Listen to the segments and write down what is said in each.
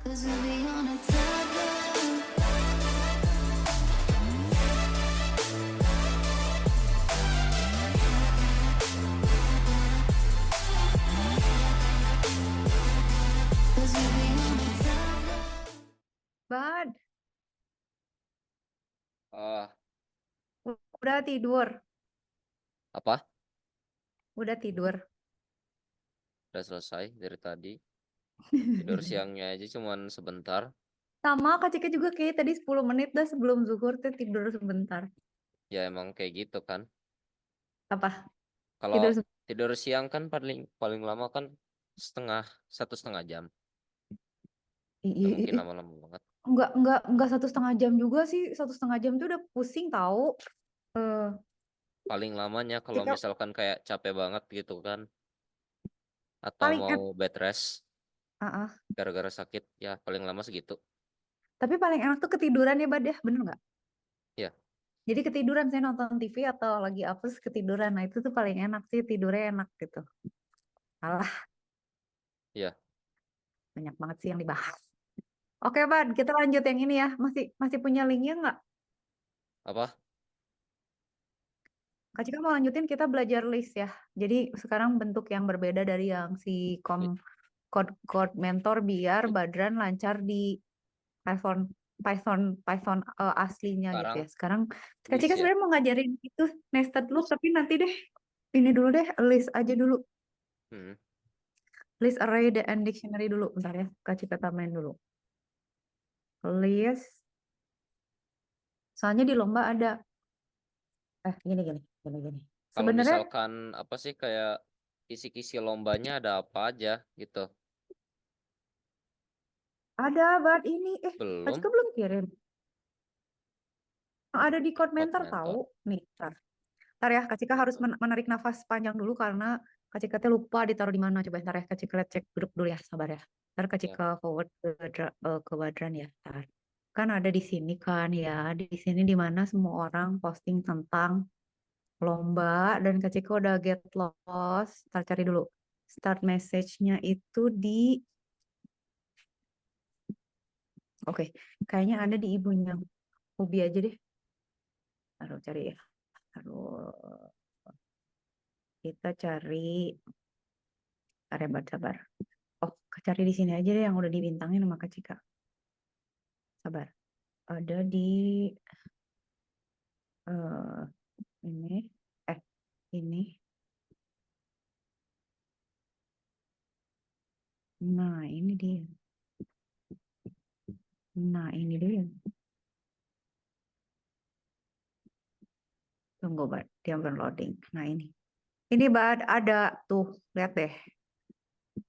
'Cause we'll be on a tightrope. Cause we'll be on a tightrope. Bad, Ah, udah tidur, apa? udah tidur. Udah selesai dari tadi. Tidur siangnya aja cuman sebentar. Sama Kak Cika juga kayak tadi 10 menit dah sebelum zuhur tuh tidur sebentar. Ya emang kayak gitu kan. Apa? Kalau Tidur tidur siang kan paling paling lama kan 1,5 jam. Itu mungkin lama-lama banget. enggak 1,5 jam juga sih. 1,5 jam tuh udah pusing tahu. Eh, Paling lamanya kalau Cika misalkan kayak capek banget gitu kan. Atau paling mau bed rest ah. gara-gara sakit. Ya paling lama segitu. Tapi paling enak tuh ketiduran ya Bad ya, bener nggak? Ya, Jadi ketiduran saya nonton TV atau lagi apa terus ketiduran. Nah itu tuh paling enak sih, tidurnya enak gitu. Alah, ya. banyak banget sih yang dibahas. Oke Bad, kita lanjut yang ini ya. Masih masih punya linknya nggak? Apa? Kak Cika mau lanjutin kita belajar list ya. Jadi sekarang bentuk yang berbeda dari yang si code mentor biar Badran lancar di Python Python Python aslinya gitu Sekarang ya. Sekarang Kak list Cika ya. sebenarnya mau ngajarin itu nested loop tapi nanti deh ini dulu deh list aja dulu. Hmm. List array and dictionary dulu bentar ya. Kak Cika tambahin dulu. List soalnya di lomba ada gini. Kalau Sebenarnya misalkan apa sih kayak kisi-kisi lombanya ada apa aja gitu. ada buat ini Kak Belum Cika belum kirim. Ada di code code mentor tahu. mentor. Nih, ntar ya, Kak Cika harus menarik nafas panjang dulu karena Kak Cika teh lupa ditaruh di mana. Coba ntar ya, Kak Cika lihat cek grup dulu ya, sabar ya. Ntar Kak Ya. Cika forward ke Badran ya. Ntar. Kan ada di sini kan ya, di sini di mana semua orang posting tentang lomba dan Kak Cika udah get lost. Ntar cari dulu. Start message-nya itu di, oke, kayaknya ada di ibunya Ubi aja deh. Taruh cari ya. Taruh, kita cari, sabar. Oh, cari di sini aja deh yang udah dibintangin sama Kak Cika. Sabar. Ada di eh ini. Ini. Nah, ini dia. Nah, ini dia. Tunggu, Bad. Dia belum loading. Nah, ini. Ini, Bad, ada tuh. Lihat deh.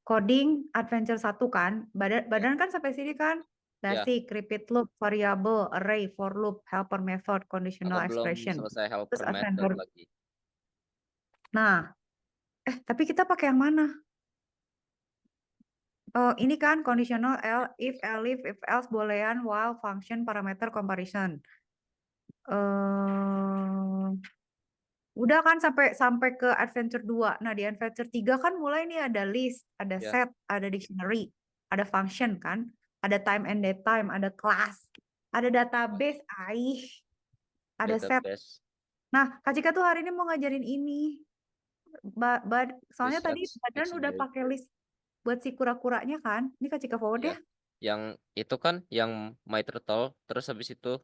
Coding Adventure 1 kan. Ya. Badan kan sampai sini kan. Ya. Basic, repeat loop, variable, array, for loop, helper method, Aku conditional belum expression. selesai Terus helper method Adventure. lagi. Nah, tapi kita pakai yang mana? Oh, ini kan conditional if, elif, if else, boolean, while, function, parameter, comparison. eh udah kan sampai sampai ke adventure 2. Nah, di adventure 3 kan mulai nih ada list, ada Ya. set, ada dictionary, ada function kan, ada time and date time, ada class, ada database, ada set. Database Nah, Kak Cika tuh hari ini mau ngajarin ini. Soalnya tadi research Badan udah dictionary. pakai list buat si kura-kuranya kan. Ini Kak Cika forward Ya. ya. Yang itu kan yang my turtle terus habis itu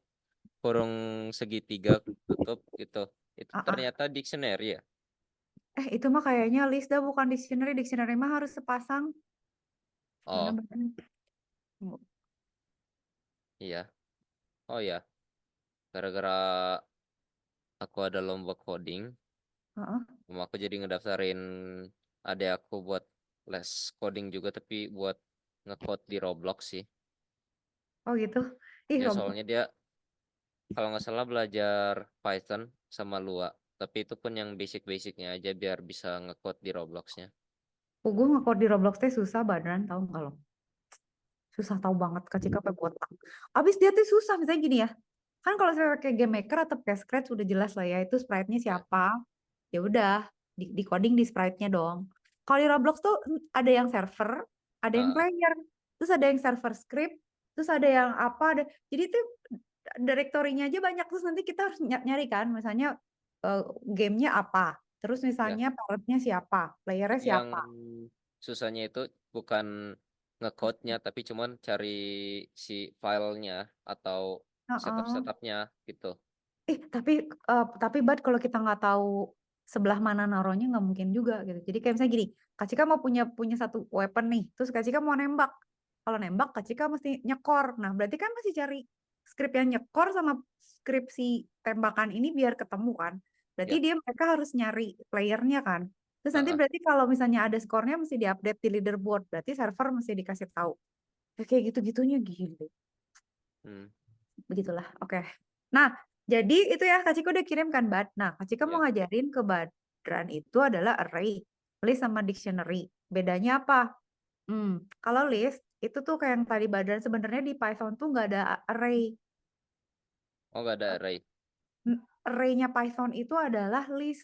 kurung segitiga tutup gitu. Itu Ah, ah. ternyata dictionary ya. Itu mah kayaknya list dah bukan dictionary. Dictionary mah harus sepasang. Mana Oh, bener? iya. Oh ya, gara-gara aku ada lomba coding, Heeh. aku jadi ngedaftarin adik aku buat les coding juga tapi buat ngecode di Roblox sih. Oh gitu. Ih, Ya soalnya dia kalau nggak salah belajar Python sama Lua. Tapi itu pun yang basic-basicnya aja biar bisa ngecode di Robloxnya. gue nge-code di Roblox teh susah badan, tahu nggak lo? Susah tahu banget Kak Cika sampai botak. Abis dia tuh susah misalnya gini ya. Kan kalau saya pakai Game Maker atau pakai Scratch udah jelas lah ya itu sprite-nya Ya, siapa. Ya udah, di coding di sprite-nya dong. Kalau di Roblox tuh ada yang server, ada yang ah, player. terus ada yang server script, terus ada yang apa, jadi itu direktorinya aja banyak, terus nanti kita harus nyari kan, misalnya gamenya apa, terus Ya, misalnya parentnya siapa, playernya yang siapa. susahnya itu bukan nge-code-nya tapi cuman cari si filenya atau Heeh. setupnya gitu. Tapi Bat kalau kita nggak tahu sebelah mana naruhnya nggak mungkin juga gitu. Jadi kayak misalnya gini, Kak Cika mau punya punya satu weapon nih, terus Kak Cika mau nembak. Kalau nembak Kak Cika mesti nyekor. Nah, berarti kan mesti cari skrip yang nyekor sama skrip si tembakan ini biar ketemu kan. Berarti Ya, mereka harus nyari playernya kan. Terus nanti heeh. berarti kalau misalnya ada skornya mesti diupdate di leaderboard. Berarti server mesti dikasih tahu. Kayak gitu-gitunya gila. Hmm, Begitulah. Oke. Nah, jadi itu ya Kak Ciko udah kirim kan, Bad. Nah, Kak Ciko mau ya. ngajarin ke Badran itu adalah array, list sama dictionary. Bedanya apa? Kalau list itu tuh kayak yang tadi Badran sebenarnya di Python tuh nggak ada array. Oh, nggak ada array. Array-nya Python itu adalah list.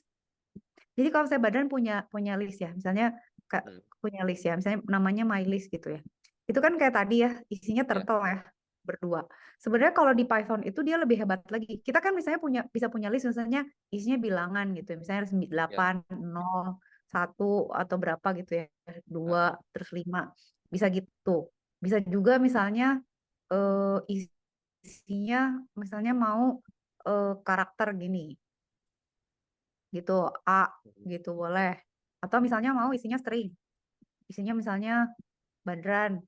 Jadi kalau saya Badran punya punya list ya, misalnya Hmm, punya list ya, misalnya namanya my list gitu ya. Itu kan kayak tadi ya, isinya ya, turtle ya, berdua. Sebenarnya kalau di Python itu dia lebih hebat lagi. Kita kan misalnya bisa punya list misalnya isinya bilangan gitu ya, misalnya ya. 8, 0, 1 atau berapa gitu ya, Heeh. 2, terus 5. Bisa gitu. Bisa juga misalnya isinya misalnya mau karakter gini gitu, A gitu boleh. Atau misalnya mau isinya string, isinya misalnya Badran,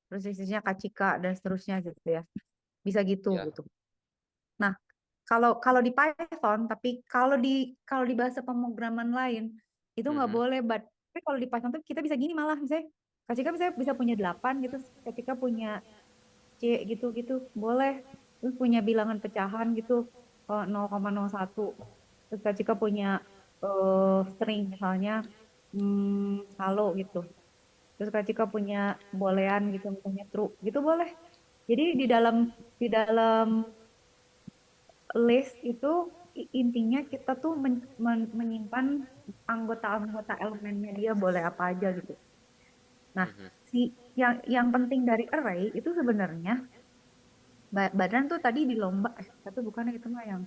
terus isinya Kacika dan seterusnya gitu ya. Bisa gitu Ya. gitu. Nah, kalau kalau di Python, tapi kalau di bahasa pemrograman lain itu nggak Mhm. boleh, tapi kalau di Python tuh kita bisa gini malah misalnya Kacika bisa punya 8 gitu, ketika punya C gitu gitu boleh. Terus punya bilangan pecahan gitu 0,01. Terus Kacika punya string misalnya halo gitu. Terus Kak Cika punya bolehan gitu, misalnya true, gitu boleh. Jadi di dalam list itu intinya kita tuh menyimpan anggota-anggota elemennya dia boleh apa aja gitu. Nah, Mhm. yang penting dari array itu sebenarnya Badan tuh tadi di lomba, tapi bukan itu mah yang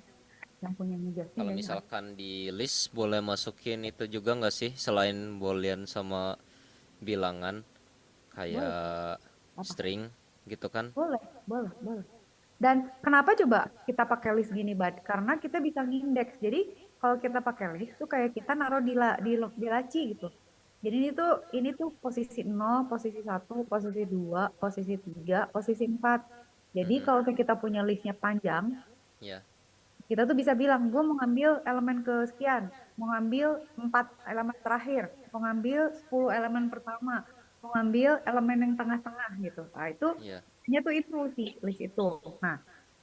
punya Justin Kalau ya. misalkan di list boleh masukin itu juga nggak sih selain boolean sama bilangan Boleh, kayak apa? string gitu kan? Boleh, boleh, boleh. Dan kenapa coba kita pakai list gini, Bad? Karena kita bisa ngindeks. Jadi kalau kita pakai list tuh kayak kita naruh di laci gitu. Jadi ini tuh posisi 0, posisi 1, posisi 2, posisi 3, posisi 4. Jadi Mhm. kalau kita punya listnya panjang, Ya. kita tuh bisa bilang, gue mau ngambil elemen kesekian, mau ngambil 4 elemen terakhir, mau ngambil 10 elemen pertama, mau ngambil elemen yang tengah-tengah gitu. Nah, Iya. itu sih list itu. Nah,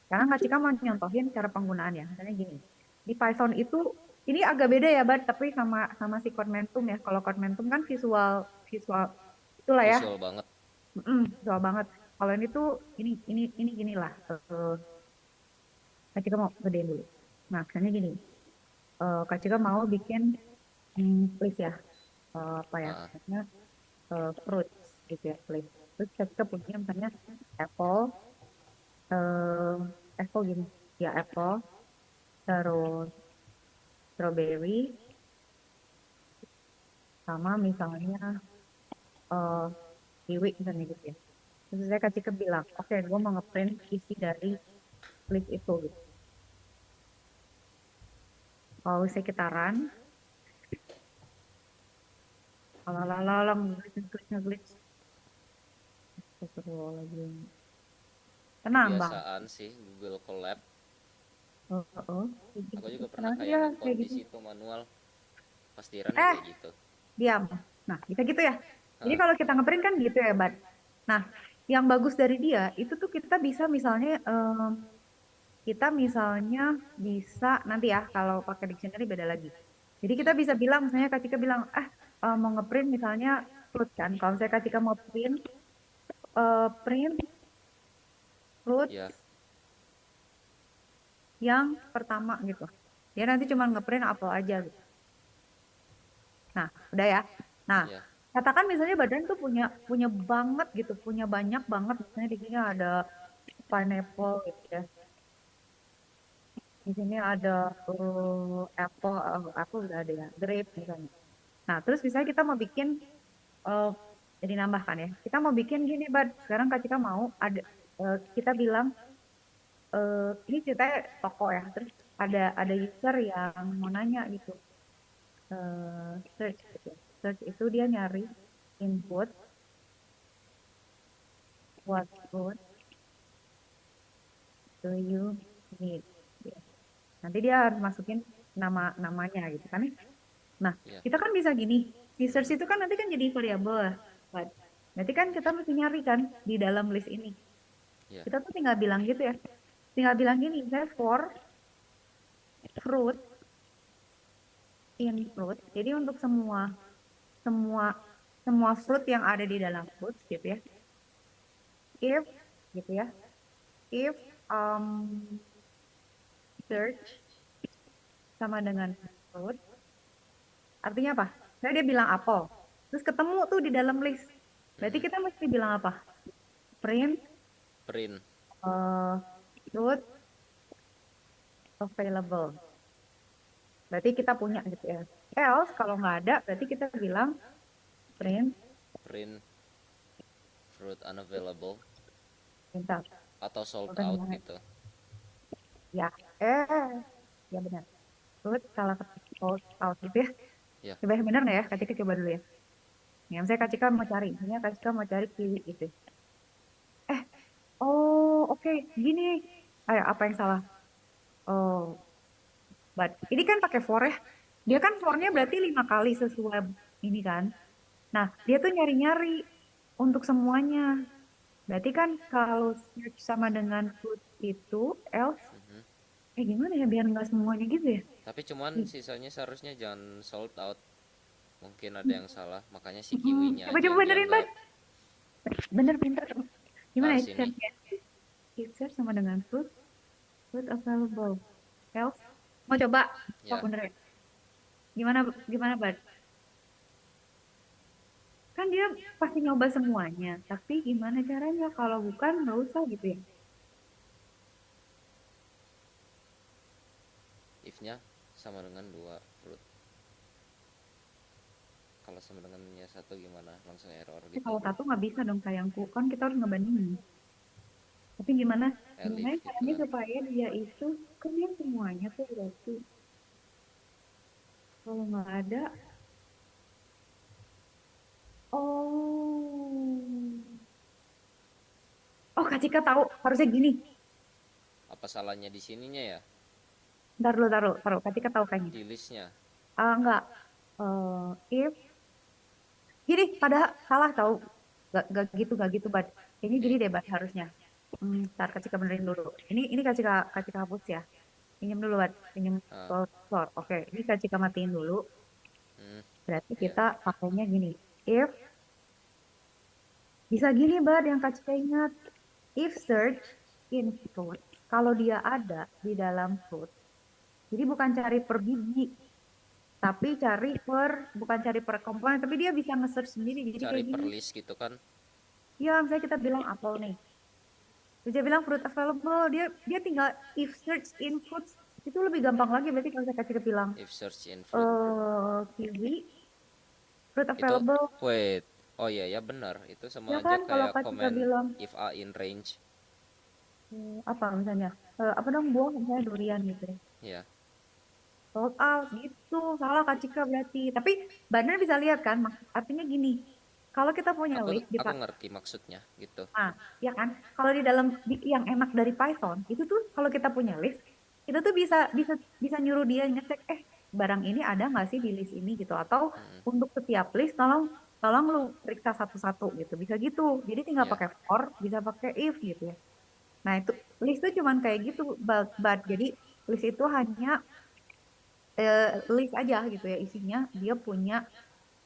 sekarang Kak Cika mau nyontohin cara penggunaannya. Misalnya gini, di Python itu ini agak beda ya, Bad, tapi sama sama si Codementum ya. Kalau Codementum kan visual visual itulah ya, Visual banget. visual banget. Kalau ini tuh ini gini lah. Kak Cika mau gedein dulu. Nah, misalnya gini, Kak Cika mau bikin list ya, apa ya, Heeh. misalnya fruits gitu ya, list. Terus Kak Cika punya misalnya apple, eh apple gini, ya apple, terus strawberry, sama misalnya eh kiwi misalnya gitu ya. Terus saya kasih ke bilang, oke, gue mau ngeprint isi dari list itu gitu. Kalau saya kitaran, kalau lalang glitch. Astagfirullahaladzim. Tenang bang. Kebiasaan sih Google Colab. Oh, oh. Aku juga pernah Tenang kayak aja nge-code kayak di gitu. situ manual. Pastiran ya Eh, kayak gitu. diam. Nah, bisa gitu ya. Jadi Heeh. kalau kita ngeprint kan gitu ya, Bad. Nah, yang bagus dari dia itu tuh kita bisa misalnya kita misalnya bisa nanti ya kalau pakai dictionary beda lagi. Jadi kita Ya. bisa bilang misalnya Kak Cika bilang mau ngeprint misalnya fruit kan. Kalau saya Kak Cika mau print fruit Ya. yang pertama gitu. Dia nanti cuma ngeprint apel aja gitu. Nah, udah ya. Nah, Ya. katakan misalnya badan tuh punya punya banget gitu, punya banyak banget. Misalnya di sini ada pineapple gitu ya. Di sini ada apple, apple udah ada ya, grape misalnya. Nah, terus misalnya kita mau bikin eh jadi nambahkan ya. Kita mau bikin gini, Bad. Sekarang Kak Cika mau ada kita bilang ini ceritanya toko ya. Terus ada user yang mau nanya gitu. Search gitu. Search itu dia nyari input what food do you need. Ya. Nanti dia harus masukin namanya gitu kan ya. Nah, Ya. kita kan bisa gini. Di search itu kan nanti kan jadi variabel. Bad. Berarti kan kita mesti nyari kan di dalam list ini. Ya. Kita tuh tinggal bilang gitu ya. Tinggal bilang gini, misalnya for fruit in fruit. Jadi untuk semua semua semua fruit yang ada di dalam fruit gitu ya. If gitu ya. If search sama dengan fruit, artinya apa? Saya dia bilang apple. Terus ketemu tuh di dalam list. Berarti kita mesti bilang apa? Print Print. fruit available. Berarti kita punya gitu ya. Else kalau nggak ada, berarti kita bilang print Print fruit unavailable bentar. atau sold Bukan out yang- gitu. Ya, ya benar. Fruit salah ketik sold out gitu ya. Ya. Coba yang benar nggak ya? Kak Cika coba dulu ya. Ya, misalnya Kak Cika mau cari, misalnya Kak Cika mau cari kiwi gitu. Oh oke, gini. Ayo, apa yang salah? Oh, but ini kan pakai for ya. Dia kan for-nya Pakai for. berarti 5 kali sesuai ini kan. Nah, dia tuh nyari-nyari untuk semuanya. Berarti kan kalau search sama dengan food itu, else, gimana ya biar nggak semuanya gitu ya? Tapi cuman sisanya seharusnya jangan sold out. Mungkin ada yang salah, makanya si kiwinya aja Coba-coba yang benerin, Bad. dianggap. Bener-bener. Gimana ya? Sini. Search sama dengan food available. Else, mau coba? Ya. Oh, benerin. Gimana, gimana, Bad? Kan dia pasti nyoba semuanya, tapi gimana caranya kalau bukan nggak usah gitu ya. If-nya sama dengan 2 fruit. Kalau sama dengannya 1 gimana? Langsung error gitu. Kalau satu nggak bisa dong sayangku, kan kita harus ngebandingin. Tapi gimana Elif gitu caranya kan. supaya dia itu kan dia semuanya tuh berarti kalau nggak ada, oh Kak Cika tahu harusnya gini. Apa salahnya di sininya ya? Taruh Kak Cika tahu kayaknya. Di listnya. Enggak. If gini, padahal salah tahu. Gak gitu, Bad. Ini gini deh, Bad, harusnya. Ntar Kak Cika benerin dulu. Ini Kak Cika hapus ya. Pinjam dulu, Bad. Pinjam store. Oke, ini Kak Cika matiin dulu. Berarti Iya. kita pakainya gini. If bisa gini, Bad, yang Kak Cika ingat. If search in fruit. Kalau dia ada di dalam fruit. Jadi bukan cari per biji, tapi bukan cari per komponen, tapi dia bisa nge-search sendiri. Jadi Cari kayak per gini. list gitu kan. Ya, misalnya kita bilang apple nih. Terus dia bilang fruit available, dia tinggal if search in fruits, itu lebih gampang lagi. Berarti kalau saya kasih bilang If search in fruit. kiwi, fruit Itu available. wait. Oh iya ya benar. Itu sama Ya aja kan, kalau kayak Kak Cika komen bilang if a in range. apa misalnya, apa dong buah misalnya durian gitu ya. Ya. Sold out gitu, salah Kak Cika berarti. Tapi Bandar bisa lihat kan, artinya gini, kalau kita punya Aku list ngerti maksudnya gitu. ya kan, kalau di dalam yang enak dari Python itu tuh kalau kita punya list, itu tuh bisa nyuruh dia ngecek barang ini ada nggak sih di list ini gitu, atau untuk setiap list tolong lu periksa satu-satu gitu, bisa gitu. Jadi tinggal Ya. pakai for, bisa pakai if gitu ya. Nah itu list tuh cuman kayak gitu, but jadi list itu hanya list aja gitu ya, isinya dia punya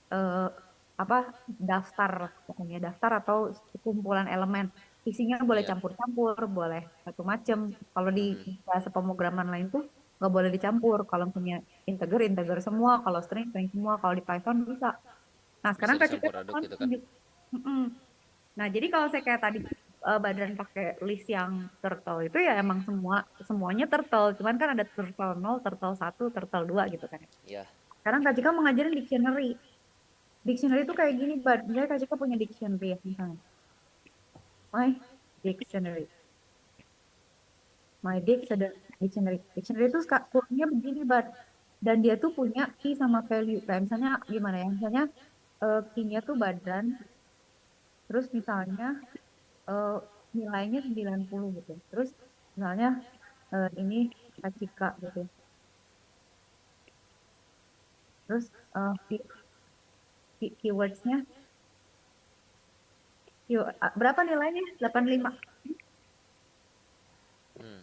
eh, apa daftar, pokoknya daftar atau kumpulan elemen, isinya boleh Iya. campur-campur, boleh satu macam. Kalau di bahasa pemrograman lain tuh nggak boleh dicampur. Kalau punya integer integer semua, kalau string string semua, kalau di Python bisa. Nah, bisa sekarang Kak Cika dicampur tuh aduk kan gitu kan. Mm-mm. Nah, jadi kalau saya kayak tadi Badran pakai list yang turtle itu ya emang semuanya turtle, cuman kan ada turtle 0, turtle 1, turtle 2 gitu kan. Ya. Sekarang Kak Cika mau ngajarin dictionary. Dictionary itu kayak gini, Bad. Misalnya Kak Cika punya dictionary ya, misalnya. My dictionary. My dictionary. Dictionary itu kurangnya begini, Bad. Dan dia tuh punya key sama value. Kayak misalnya gimana ya? Misalnya key-nya tuh Badran, terus misalnya eh, nilainya 90 gitu. Terus misalnya ini Kak Cika gitu. Terus keywordsnya berapa nilainya? 85. Hmm.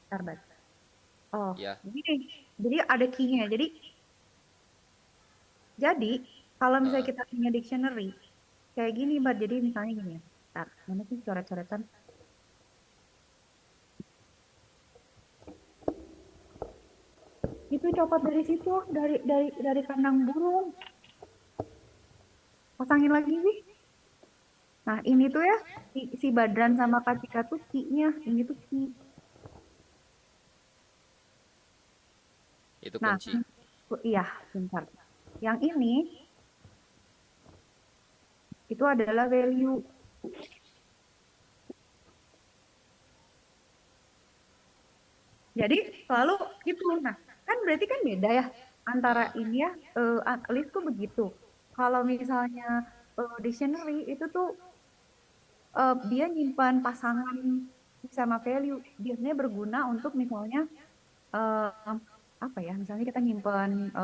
Bentar, Bad. Oh, Ya. gini. Jadi ada key-nya. Jadi kalau misalnya Heeh. kita punya dictionary kayak gini, Bad. Jadi misalnya gini ya. Bentar, mana sih coret-coretan? Itu copot dari situ, dari kandang burung. Pasangin lagi sih. Nah, ini tuh ya si Badran sama Kak Cika tuh key-nya. Ini tuh key. Itu Nah, kunci. iya, bentar. Yang ini itu adalah value. Jadi selalu gitu. Nah, kan berarti kan beda ya antara Heeh. ini ya list tuh begitu. Kalau misalnya dictionary itu tuh dia nyimpan pasangan sama value. Biasanya berguna untuk misalnya eh, apa ya? Misalnya kita nyimpan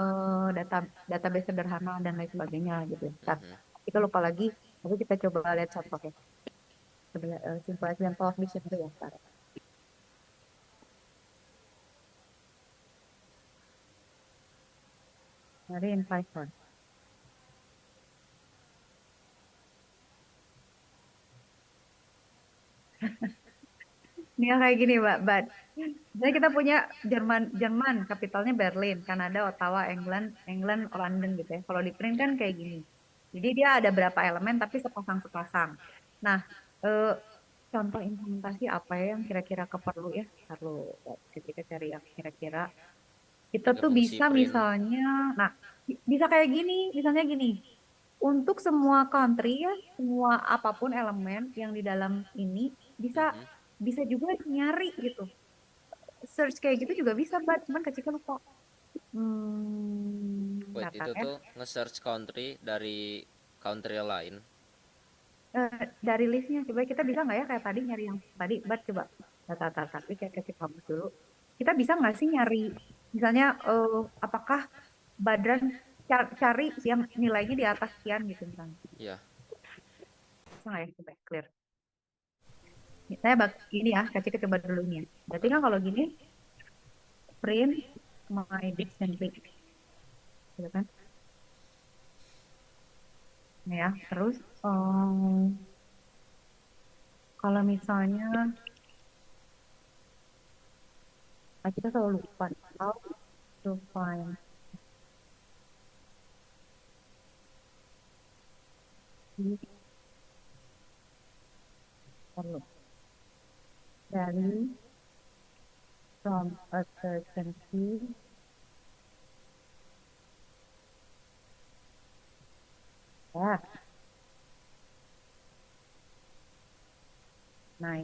database sederhana dan lain sebagainya gitu. Ntar, Mhm. kita lupa lagi, tapi kita coba lihat contoh ya. Simple example of dictionary ya. Ntar. Mari in Python. Ini yang kayak gini, Mbak. Jadi kita punya Jerman, kapitalnya Berlin, Kanada, Ottawa, England, London gitu ya. Kalau di print Ya. kan kayak gini. Jadi dia ada berapa elemen tapi sepasang-sepasang. Nah, eh, contoh implementasi apa ya yang kira-kira keperlu ya? Perlu ketika cari yang kira-kira. Kita Pakai tuh fungsi bisa print. misalnya, nah bisa kayak gini, misalnya gini. Untuk semua country ya, semua apapun elemen yang di dalam ini bisa Mhm. bisa juga nyari gitu. Search kayak gitu juga bisa, Mbak. Cuman kecil lupa. Wait, Daftar itu ya. tuh nge-search country dari country lain. Dari listnya, coba kita bisa nggak ya kayak tadi nyari yang tadi, Mbak, coba data tapi kayak kasih kamu dulu. Kita bisa nggak sih nyari, misalnya apakah Badran cari yang nilainya di atas sekian gitu misalnya. Ya. Bisa nggak ya? Coba clear. Saya ini ya, kasih coba dulu ini ya. Berarti kan kalau gini, print my dictionary, gitu kan? Nah, ya, terus kalau misalnya kita selalu lupa how to find the perlu value from a certain key. Ya, nah,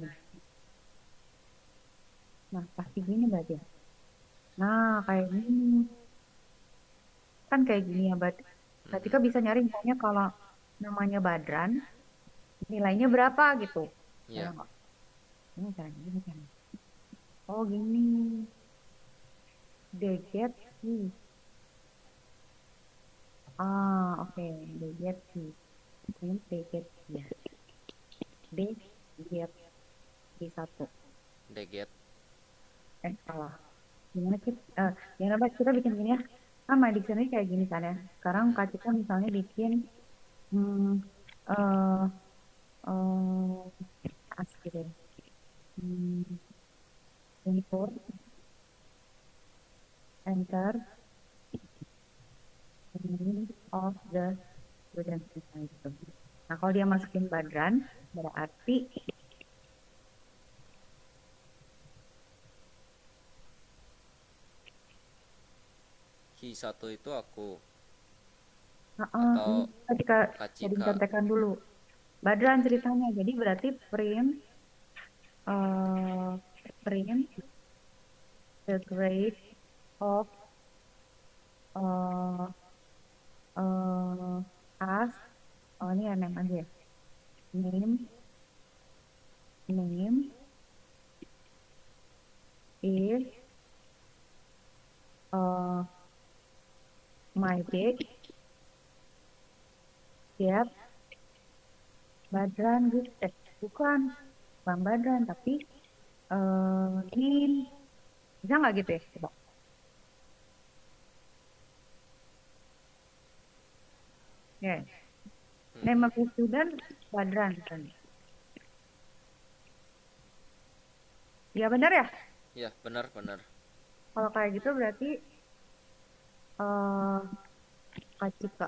nah pasti gini berarti ya. Nah, kayak gini. Kan kayak gini ya, berarti Mhm. kan bisa nyari misalnya kalau namanya Badran, nilainya berapa gitu. Ya Ya. nggak? Ini caranya gini kan. Oh, gini. They get key. Ah, oke. They get key. Means they get key. They get key satu. They get. Salah. Gimana kita, gimana Mbak, kita bikin gini ya. Sama dictionary kayak gini kan ya. Sekarang Mhm. Kak Cika misalnya bikin hmm, eh asli deh. 24 enter the name of the student. Nah, gitu. Nah, kalau dia masukin Badran, berarti Ki 1 itu aku ini atau ketika Kak jadi Cika. contekan dulu. Badran ceritanya. Jadi berarti print the grade of uh, us. Oh, ini name aja ya. Name is my date. Siap. Badran gitu. Bukan Bang Badran, tapi Din. Bisa nggak gitu ya? Coba. Ya. Name of the student Badran kan. Ya benar ya? Ya, benar-benar. Kalau kayak gitu berarti Kak Cika.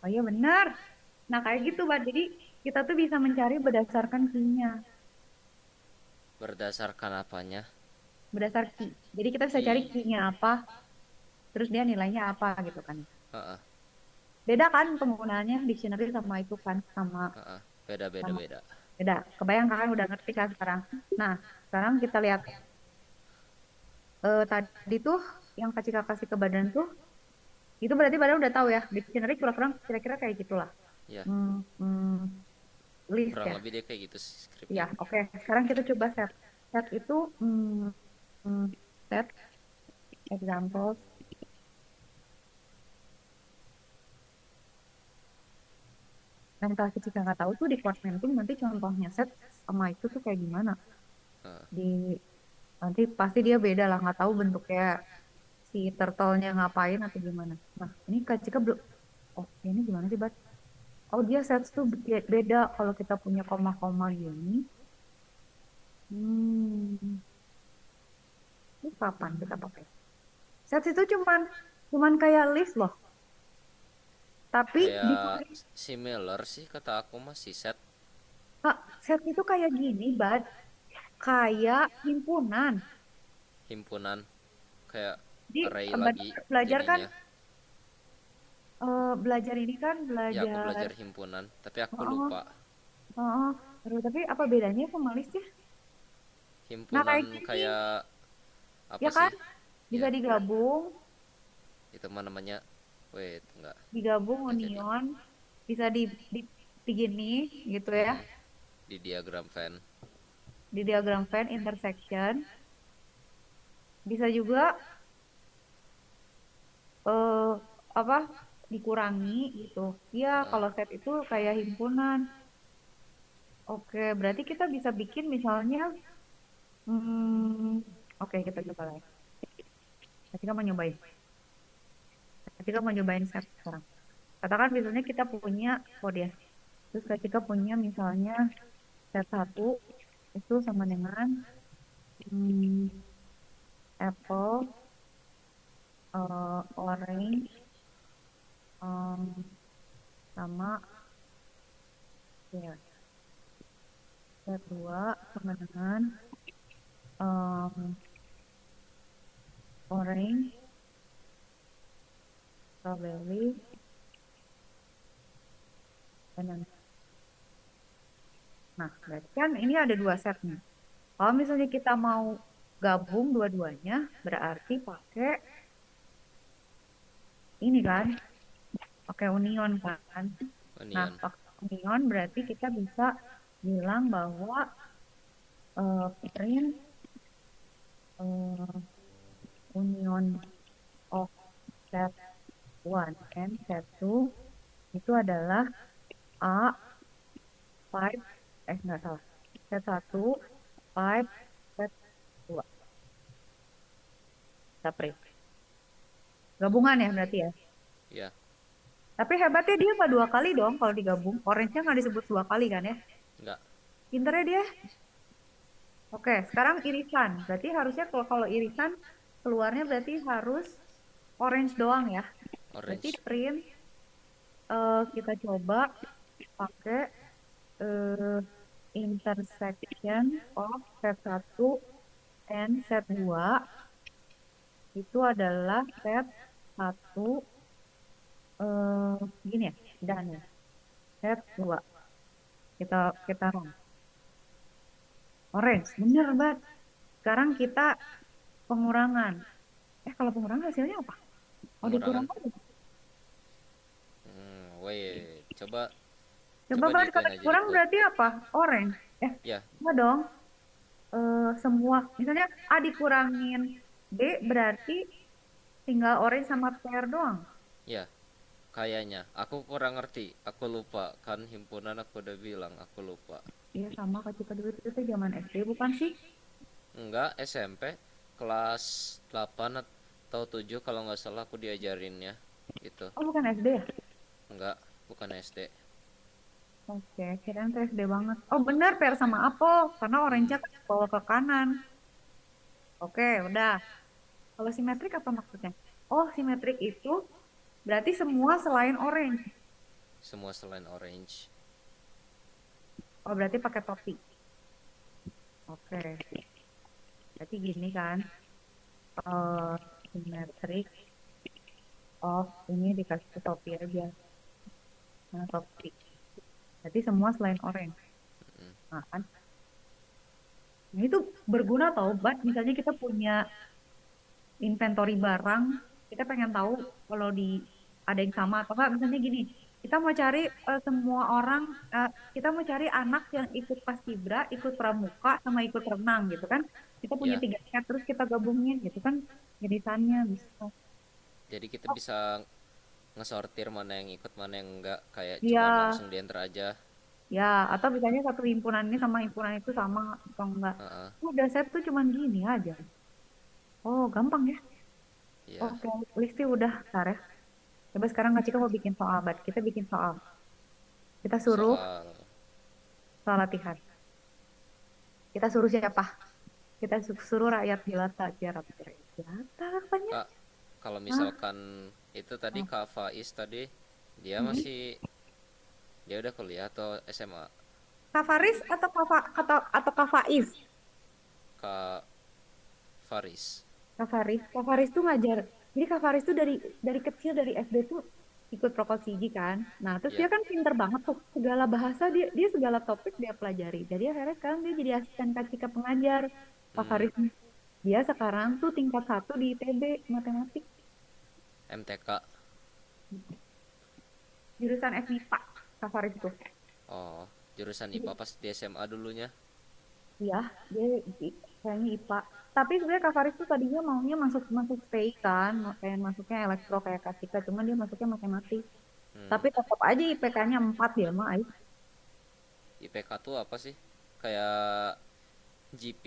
Oh iya benar. Nah kayak gitu, Bang. Jadi kita tuh bisa mencari berdasarkan key-nya. Berdasarkan apanya? Berdasar key. Jadi kita bisa cari Ki. key-nya apa, terus dia nilainya apa gitu kan. Heeh, Beda kan penggunaannya dictionary sama itu kan, sama heeh. Beda beda sama beda. beda. Kebayang kan udah ngerti kan sekarang. Nah, sekarang kita lihat tadi tuh yang Kak Cika kasih ke badan tuh, itu berarti badan udah tahu ya. Dictionary kira-kira kayak gitulah. Ya, Hmm, hmm, list kurang ya. lebih dia kayak gitu Ya, skripnya. oke. Sekarang kita coba set. Set itu hmm, set examples. Dan kalau kita nggak tahu tuh di Fortnite nanti contohnya set sama itu tuh kayak gimana. Heeh. Di nanti pasti dia beda lah, nggak tahu bentuknya si turtle-nya ngapain atau gimana. Nah, ini Kak Cika belum. Oh, ini gimana sih, Bat? Oh, dia set tuh beda kalau kita punya koma-koma gini. Hmm, ini kapan kita pakai? Set itu cuman kayak list loh. Tapi di Kayak similar sih kata aku masih set set itu kayak gini, Bad. Kayak himpunan. himpunan kayak Jadi array Bad lagi belajar kan jadinya. belajar ini kan Ya, aku belajar. belajar himpunan, tapi aku Oh, lupa. oh, terus tapi apa bedanya sama list ya? Nah Himpunan kayak gini, kayak apa ya sih? kan? Bisa Ya, digabung, itu mah namanya wait, enggak. digabung Enggak jadi. union, bisa di gini gitu ya, Mm-mm. Di diagram Venn. di diagram Venn intersection, bisa juga eh apa dikurangi gitu. Ya Heeh. kalau set itu kayak himpunan. Oke, berarti kita bisa bikin misalnya, oke kita coba lagi. Ketika mau nyobain, ketika mau nyobain set sekarang. Katakan misalnya kita punya kode ya. Terus ketika punya misalnya set satu itu sama dengan hmm, apple, orange, um, sama ya set 2 sama dengan um, orange, strawberry, banana. Nah, berarti kan ini ada dua set nih. Kalau misalnya kita mau gabung dua-duanya, berarti pakai ini kan, pakai union kan. Nah, Onion. pakai union berarti kita bisa bilang bahwa print uh, union of set 1 and set 2 itu adalah A 5, enggak salah. Set 1, 5, set 2. Kita print. Gabungan ya berarti ya. Ya, Tapi hebatnya dia nggak dua kali dong kalau digabung. Orange-nya nggak disebut dua kali kan ya. enggak. Pinternya dia. Oke, sekarang irisan. Berarti harusnya kalau irisan keluarnya berarti harus orange doang ya. Berarti Orange. print kita coba pakai eh, intersection of set 1 and set 2 itu adalah set 1 gini ya, dan ya. Set 2 kita kita run. Orange, bener banget. Sekarang kita pengurangan. Kalau pengurangan hasilnya apa? Oh, Pengurangan. dikurangkan. Wait, coba Coba coba banget di kalau aja di kurang quote. berarti apa? Orange. Ya, Enggak dong. Semua. Misalnya A dikurangin B berarti tinggal orange sama pear doang. ya, kayaknya. Aku kurang ngerti. Aku lupa. Kan himpunan aku udah bilang, aku lupa. Iya sama ketika dulu itu tuh zaman SD bukan sih? Enggak, SMP kelas 8 atau 7 kalau nggak salah aku diajarinnya gitu. Oh bukan SD ya? Enggak, bukan SD. Oke, kirain tuh SD banget. Oh benar pear sama apel karena orange-nya kan bawa ke kanan. Oke, udah. Kalau simetrik apa maksudnya? Oh, simetrik itu berarti semua selain orange. Semua selain orange. Oh, berarti pakai topi. Oke. Berarti gini kan. eh Simetrik of ini dikasih topi aja. Nah, topi. Berarti semua selain orange. Mm. Nah, kan? Nah, itu berguna tau, Bat. Misalnya kita punya inventory barang, kita pengen tahu kalau di ada yang sama atau enggak. Misalnya gini, kita mau cari semua orang, kita mau cari anak yang ikut paskibra, ikut pramuka, sama ikut renang gitu kan. Kita punya Ya, 3 set, terus kita gabungin gitu kan. Jadisannya bisa. jadi kita bisa ngesortir mana yang ikut mana yang enggak, kayak Iya, cuman langsung dienter aja. ya. Atau misalnya satu himpunan ini sama himpunan itu sama atau enggak. Heeh, Udah set tuh cuman gini aja. Oh, gampang ya. iya. Oke, listi udah, ntar ya. Coba sekarang Kak Cika mau bikin soal, Bat. Kita bikin soal. Kita suruh Soal soal latihan. Kita suruh siapa? Kita suruh rakyat jelata biar apa? Rakyat jelata apanya? Kak, kalau Hah? misalkan itu tadi Oh. Kak Faiz tadi dia Hmm. masih dia udah kuliah atau SMA? Kak Faris atau Kak Faiz? Kak Faris. Kak Faris tuh ngajar. Jadi Kak Faris tuh dari kecil dari SD tuh ikut Prokosiji kan. Nah, terus dia Ya. kan pinter banget tuh segala bahasa dia segala topik dia pelajari. Jadi akhirnya sekarang dia jadi asisten Kak Cika pengajar. Kak Hmm, Faris dia sekarang tuh tingkat 1 di ITB matematik MTK. jurusan FMIPA Kak Faris tuh. Oh, jurusan IPA pas di SMA dulunya. Iya, dia kayaknya IPA. Tapi sebenarnya Kak Faris tuh tadinya maunya masuk masuk STI kan, pengen masuknya elektro kayak Kak Cika, cuman dia masuknya matematik. Hmm, Tapi tetap aja IPK-nya 4 dia mah. IPK tuh apa sih? Kayak GP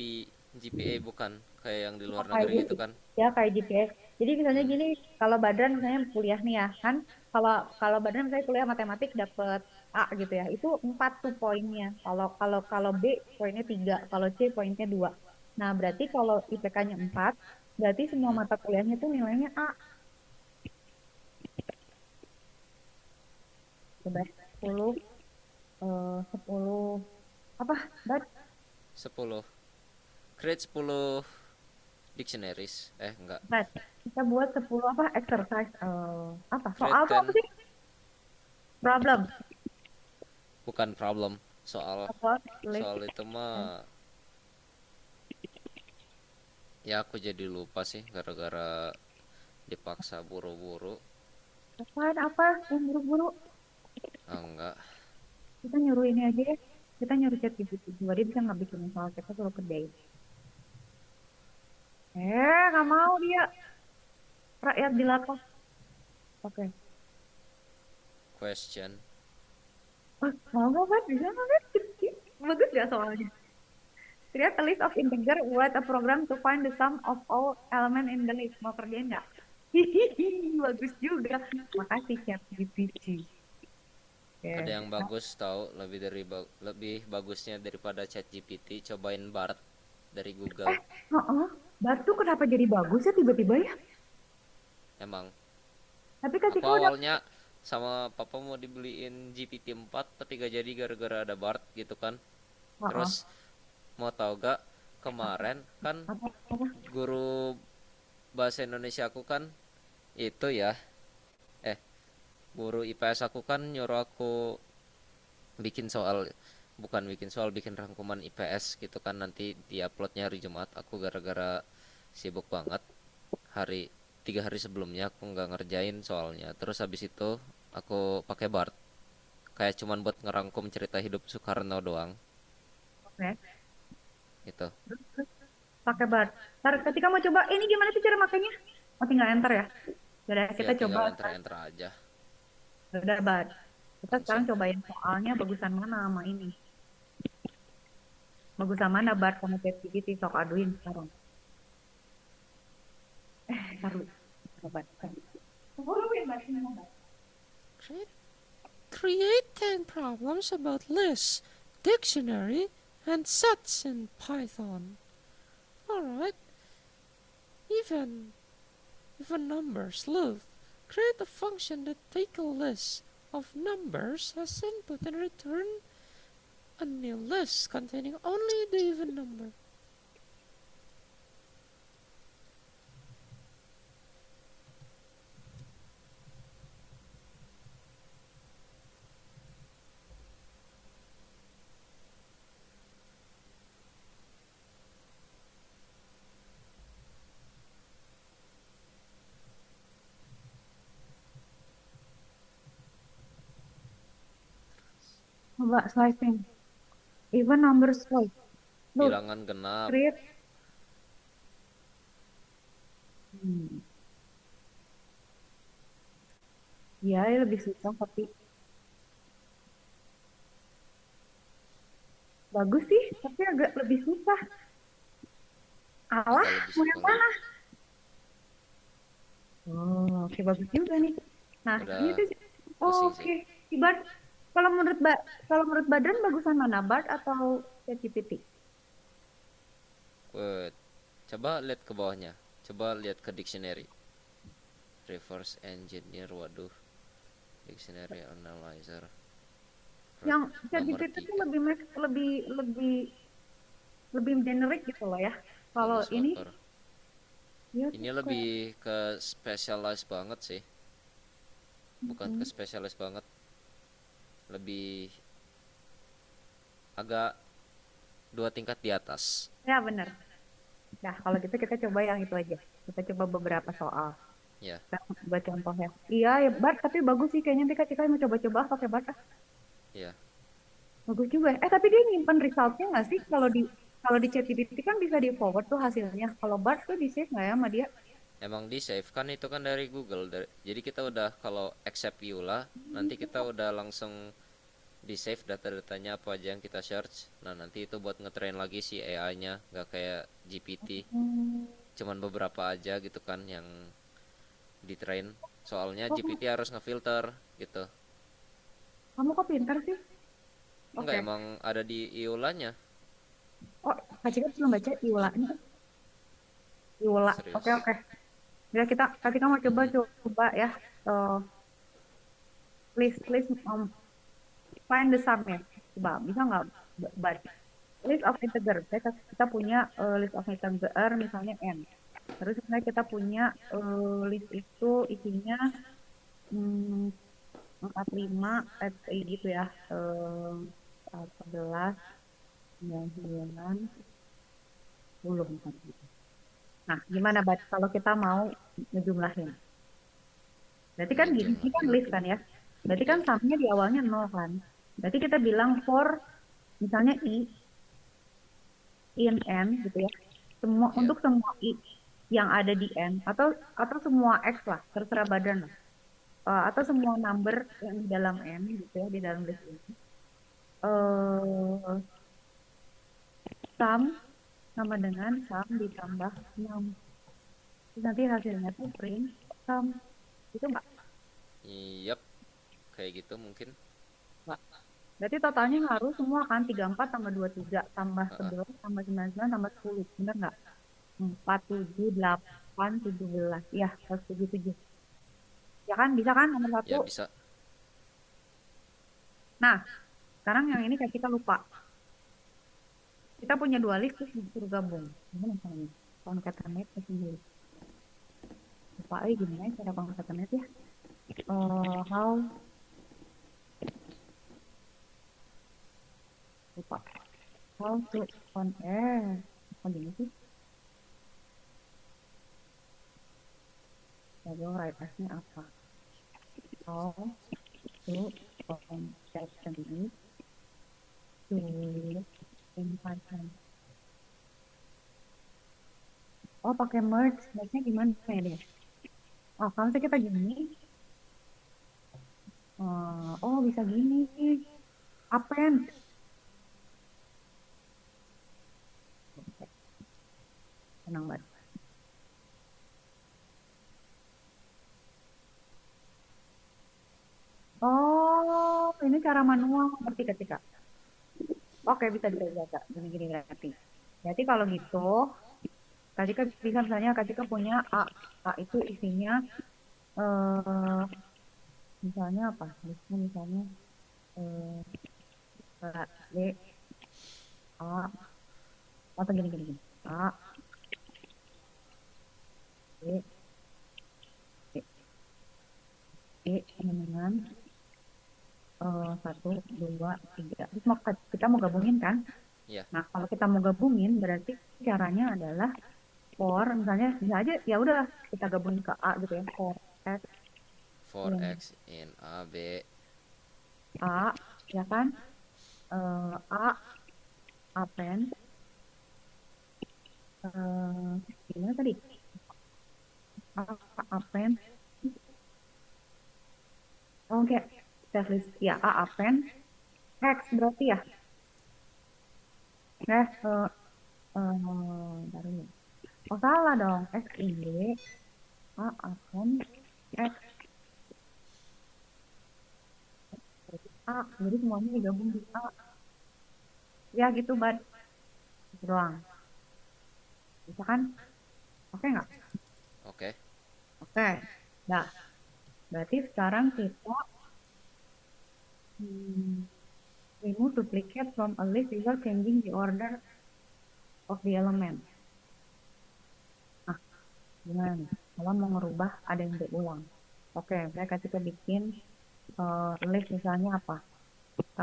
GPA bukan? Kayak yang di luar Kayak negeri gitu. gitu kan? Ya kayak GPS. Jadi misalnya Hmm, gini, kalau Badran misalnya kuliah nih ya kan, kalau kalau Badran misalnya kuliah matematik dapet A gitu ya, itu 4 tuh poinnya. Kalau kalau kalau B poinnya 3, kalau C poinnya 2. Nah, berarti kalau IPK-nya 4, berarti semua hmm. mata kuliahnya tuh nilainya A. Coba 10 10 apa? Bad. 10. Create 10 dictionaries. Enggak. Bad. Kita buat 10 apa? Exercise apa? Soal Create tuh apa 10 sih? Problem. bukan problem. Soal Apa? List. soal itu mah ya aku jadi lupa sih gara-gara dipaksa buru-buru. Apaan apa yang buru-buru? Enggak. Kita nyuruh ini aja ya. Kita nyuruh chat GPT juga. Dia bisa nggak bikin soal kita suruh kerjain. Nggak mau dia. Rakyat jelata. Oke. Question. Mau nggak kan? Bisa nggak kan? Bagus nggak soalnya? Create a list of integer. Write a program to find the sum of all element in the list. Mau kerjain nggak? Hihihi, bagus juga. Makasih chat GPT. Ada Oke. yang bagus tahu lebih bagusnya daripada ChatGPT, cobain BART. dari Google. Heeh. Batu kenapa jadi bagus ya tiba-tiba ya? Emang Tapi Kak aku Cika udah awalnya sama papa mau dibeliin GPT-4 tapi gak jadi gara-gara ada Bard gitu kan. Heeh. Terus mau tahu gak, kemarin kan Apa? guru bahasa Indonesia aku kan itu ya, eh guru IPS aku kan nyuruh aku bikin soal, bukan bikin soal, bikin rangkuman IPS gitu kan, nanti diuploadnya hari Jumat. Aku gara-gara sibuk banget, hari 3 hari sebelumnya aku nggak ngerjain soalnya. Terus habis itu aku pakai Bard kayak cuman buat ngerangkum cerita hidup Soekarno doang Oke. gitu. Terus pakai bar. Ntar ketika mau coba, ini gimana sih cara makainya? Oh, tinggal enter ya. Udah Ya kita coba. tinggal enter-enter aja. Udah bar. Kita sekarang Langsung. cobain soalnya bagusan mana sama ini. Bagusan mana bar sama ChatGPT sok aduin sekarang. Taruh. Coba. Oh, lu yang Bar, sini, Bar. Create 10 problems about lists, dictionary, and sets in Python. Alright, even numbers, loop. Create a function that take a list of numbers as input and return a new list containing only the even number. Coba slicing. Even number slice. Look, Bilangan genap. create. Hmm. Ya, lebih susah tapi bagus sih, tapi agak lebih susah. Alah, Agak lebih mau yang suka mana? Oh, oke bagus juga nih. Nah, ini udah tuh oh, pusing oke. sih. Bart, kalau menurut kalau menurut Badran bagusan mana, Bart atau ChatGPT? Wait, coba lihat ke bawahnya, coba lihat ke dictionary, reverse engineer, waduh, dictionary analyzer, Yang nomor ChatGPT tuh 3 lebih generik gitu loh ya. Kalau English ini wrapper. dia Ini tuh kayak lebih ke specialized banget sih, bukan ke mm, spesialis banget, lebih agak 2 tingkat di atas. ya bener. Nah, kalau gitu kita coba yang itu aja. Kita coba beberapa soal. Ya, Kita buat contohnya. Iya, ya Bart, tapi bagus sih kayaknya kita mau coba-coba pakai Bart. ya, Bagus juga ya. Tapi dia nyimpan resultnya nggak sih? Kalau di ChatGPT kan bisa di forward tuh hasilnya. Kalau Bard tuh di save nggak ya sama dia? emang di save kan, itu kan dari Google, jadi kita udah kalau accept Eula, nanti kita udah langsung di save data-datanya apa aja yang kita search. Nah nanti itu buat ngetrain lagi si AI-nya, nggak kayak GPT Hmm. cuman beberapa aja gitu kan yang di train. Soalnya Oh, GPT harus ngefilter gitu. kamu kok pintar sih? Enggak, Oke. emang ada di Iolanya. Oh, Kak Cika belum baca Iwalanya. Iwala. Oke, Serius. oke. Ya kita mau coba Mhm. coba ya. Eh, list find the sum ya. Coba bisa nggak Bard? List of integer. Kita punya list of integer misalnya n. Terus misalnya kita punya list itu isinya 45 kayak gitu ya. 14, 99, 10 misalnya gitu. Nah, gimana Bat kalau kita mau ngejumlahin? Berarti kan gini, ini kan Ngejumlahin. list kan ya. Berarti kan Ya, sumnya di awalnya 0 kan. Berarti kita bilang for misalnya in n gitu ya. ya. Untuk semua i yang ada di n atau semua x lah, terserah badan lah. Atau semua number yang di dalam n gitu ya, di dalam list ini. Eh sum sama dengan sum ditambah 6. Terus nanti hasilnya tuh print sum. Itu enggak? Yap, kayak gitu mungkin. Berarti totalnya harus semua kan 34 tambah 23 tambah Heeh. 11 tambah 99 tambah 10. Bener nggak? 4, 7, 8, 17. Ya, harus 77. Ya kan? Bisa kan nomor satu? Ya bisa. Nah, sekarang yang ini kayak kita lupa. Kita punya dua list terus disuruh gabung. Gimana caranya? Concatenate sendiri. Lupa gimana ya cara concatenate ya? How lupa. How to on air. Apa gini sih? Coba write as-nya apa? How to concatenate to in Python. Oh, pakai merge. Merge-nya gimana ya deh? Oh, kalau misalnya kita gini, oh bisa gini. Append. Tenang banget. Oh, ini cara manual. Ngerti ketika. Oke, bisa bisa bisa. Gini-gini berarti. Berarti kalau gitu, Kak Cika bisa misalnya Kak Cika punya A. A itu isinya, eh misalnya apa? Misalnya, B, A, atau gini-gini. A, B, B, B, dengan 1, 2, 3. Terus kita mau gabungin kan? Ya, Nah, kalau kita mau gabungin berarti caranya adalah for misalnya bisa aja ya udah kita gabungin ke A gitu ya. For X in 4x in A, B. A ya kan? A append gimana tadi? A append oke set list ya A append X berarti ya. Baru ya. Oh salah dong. X in B A append X A jadi semuanya digabung di A ya gitu bad gitu doang bisa kan oke nggak Oke. oke nah berarti sekarang kita hmm, remove duplicate from a list without changing the order of the element. Nah gimana nih kalau mau ngerubah ada yang berulang oke mereka kita bikin list misalnya apa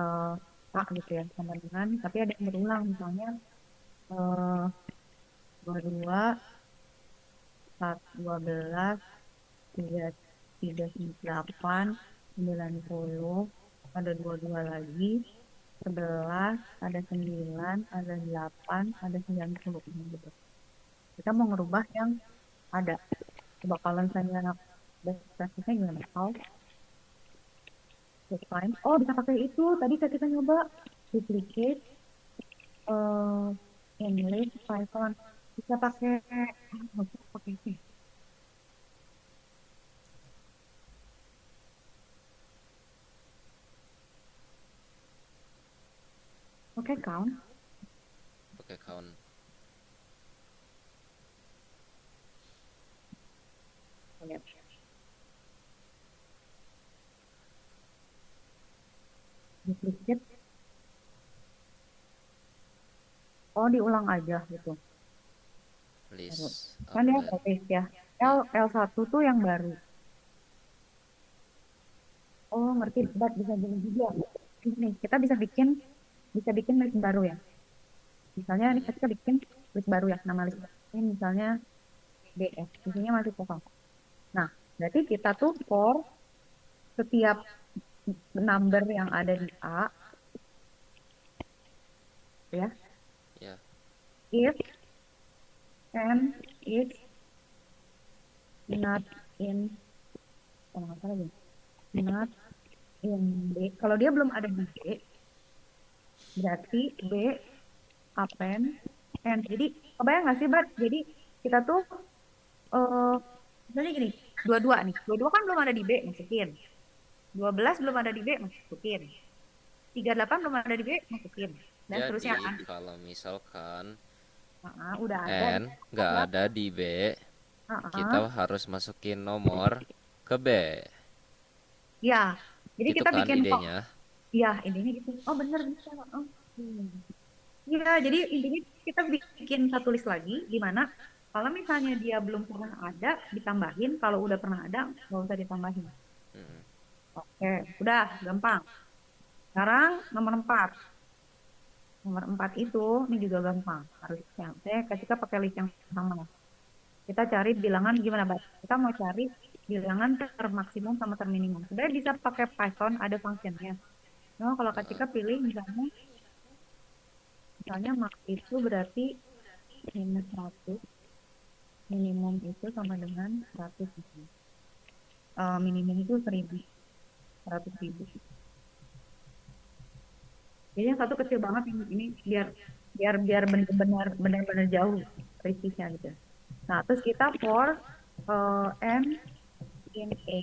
uh, A gitu ya sama dengan tapi ada yang berulang misalnya eh 22 12 tiga tiga 8 90 ada 22 lagi 11 ada 9 ada 8 ada 90 gitu kita mau ngerubah yang ada coba kalau misalnya best practice-nya gimana how to find oh bisa pakai itu tadi kita nyoba duplicate uh, English Python bisa pakai bisa pakai sih oke count Oke, count. lihat duplicate oh diulang aja gitu baru List kan dia append. bagus ya Iya. L1 tuh yang baru oh ngerti bat bisa gini juga ini kita bisa bikin list baru ya misalnya ini Mm-mm. kita bikin list baru ya nama list ini misalnya BF isinya masih kosong nah berarti kita tuh for setiap number yang ada di A ya Ya. if and is not in kalau nggak salah gini, not in B kalau dia belum ada di B berarti B append and jadi kebayang nggak sih Bat jadi kita tuh eh misalnya gini dua-dua nih dua-dua kan belum ada di B masukin 12 belum ada di B masukin 38 belum ada di B, masukin. Dan seterusnya Jadi kan. kalau misalkan Udah ada. N nggak ada di B, Heeh. kita harus masukin nomor ke B. Ya, jadi Gitu kita kan bikin kok. idenya. Ya, intinya gitu. Oh bener bisa. Oh. Iya, jadi intinya kita bikin satu list lagi di mana kalau misalnya dia belum pernah ada, ditambahin. Kalau udah pernah ada, nggak usah ditambahin. Mm-mm. Oke, udah gampang. Sekarang nomor 4. Nomor 4 itu, ini juga gampang. Harusnya. Saya ketika pakai list yang sama. Kita cari bilangan gimana, Bat? Kita mau cari bilangan termaksimum sama terminimum. Sebenarnya bisa pakai Python, ada functionnya. Nah, kalau Heeh. ketika pilih misalnya max itu berarti minus 100, minimum itu sama dengan 100. Minimum itu 1000, 100.000. Jadi yang satu kecil banget, ini biar biar biar benar-benar jauh presisnya gitu. Nah, terus kita for n in A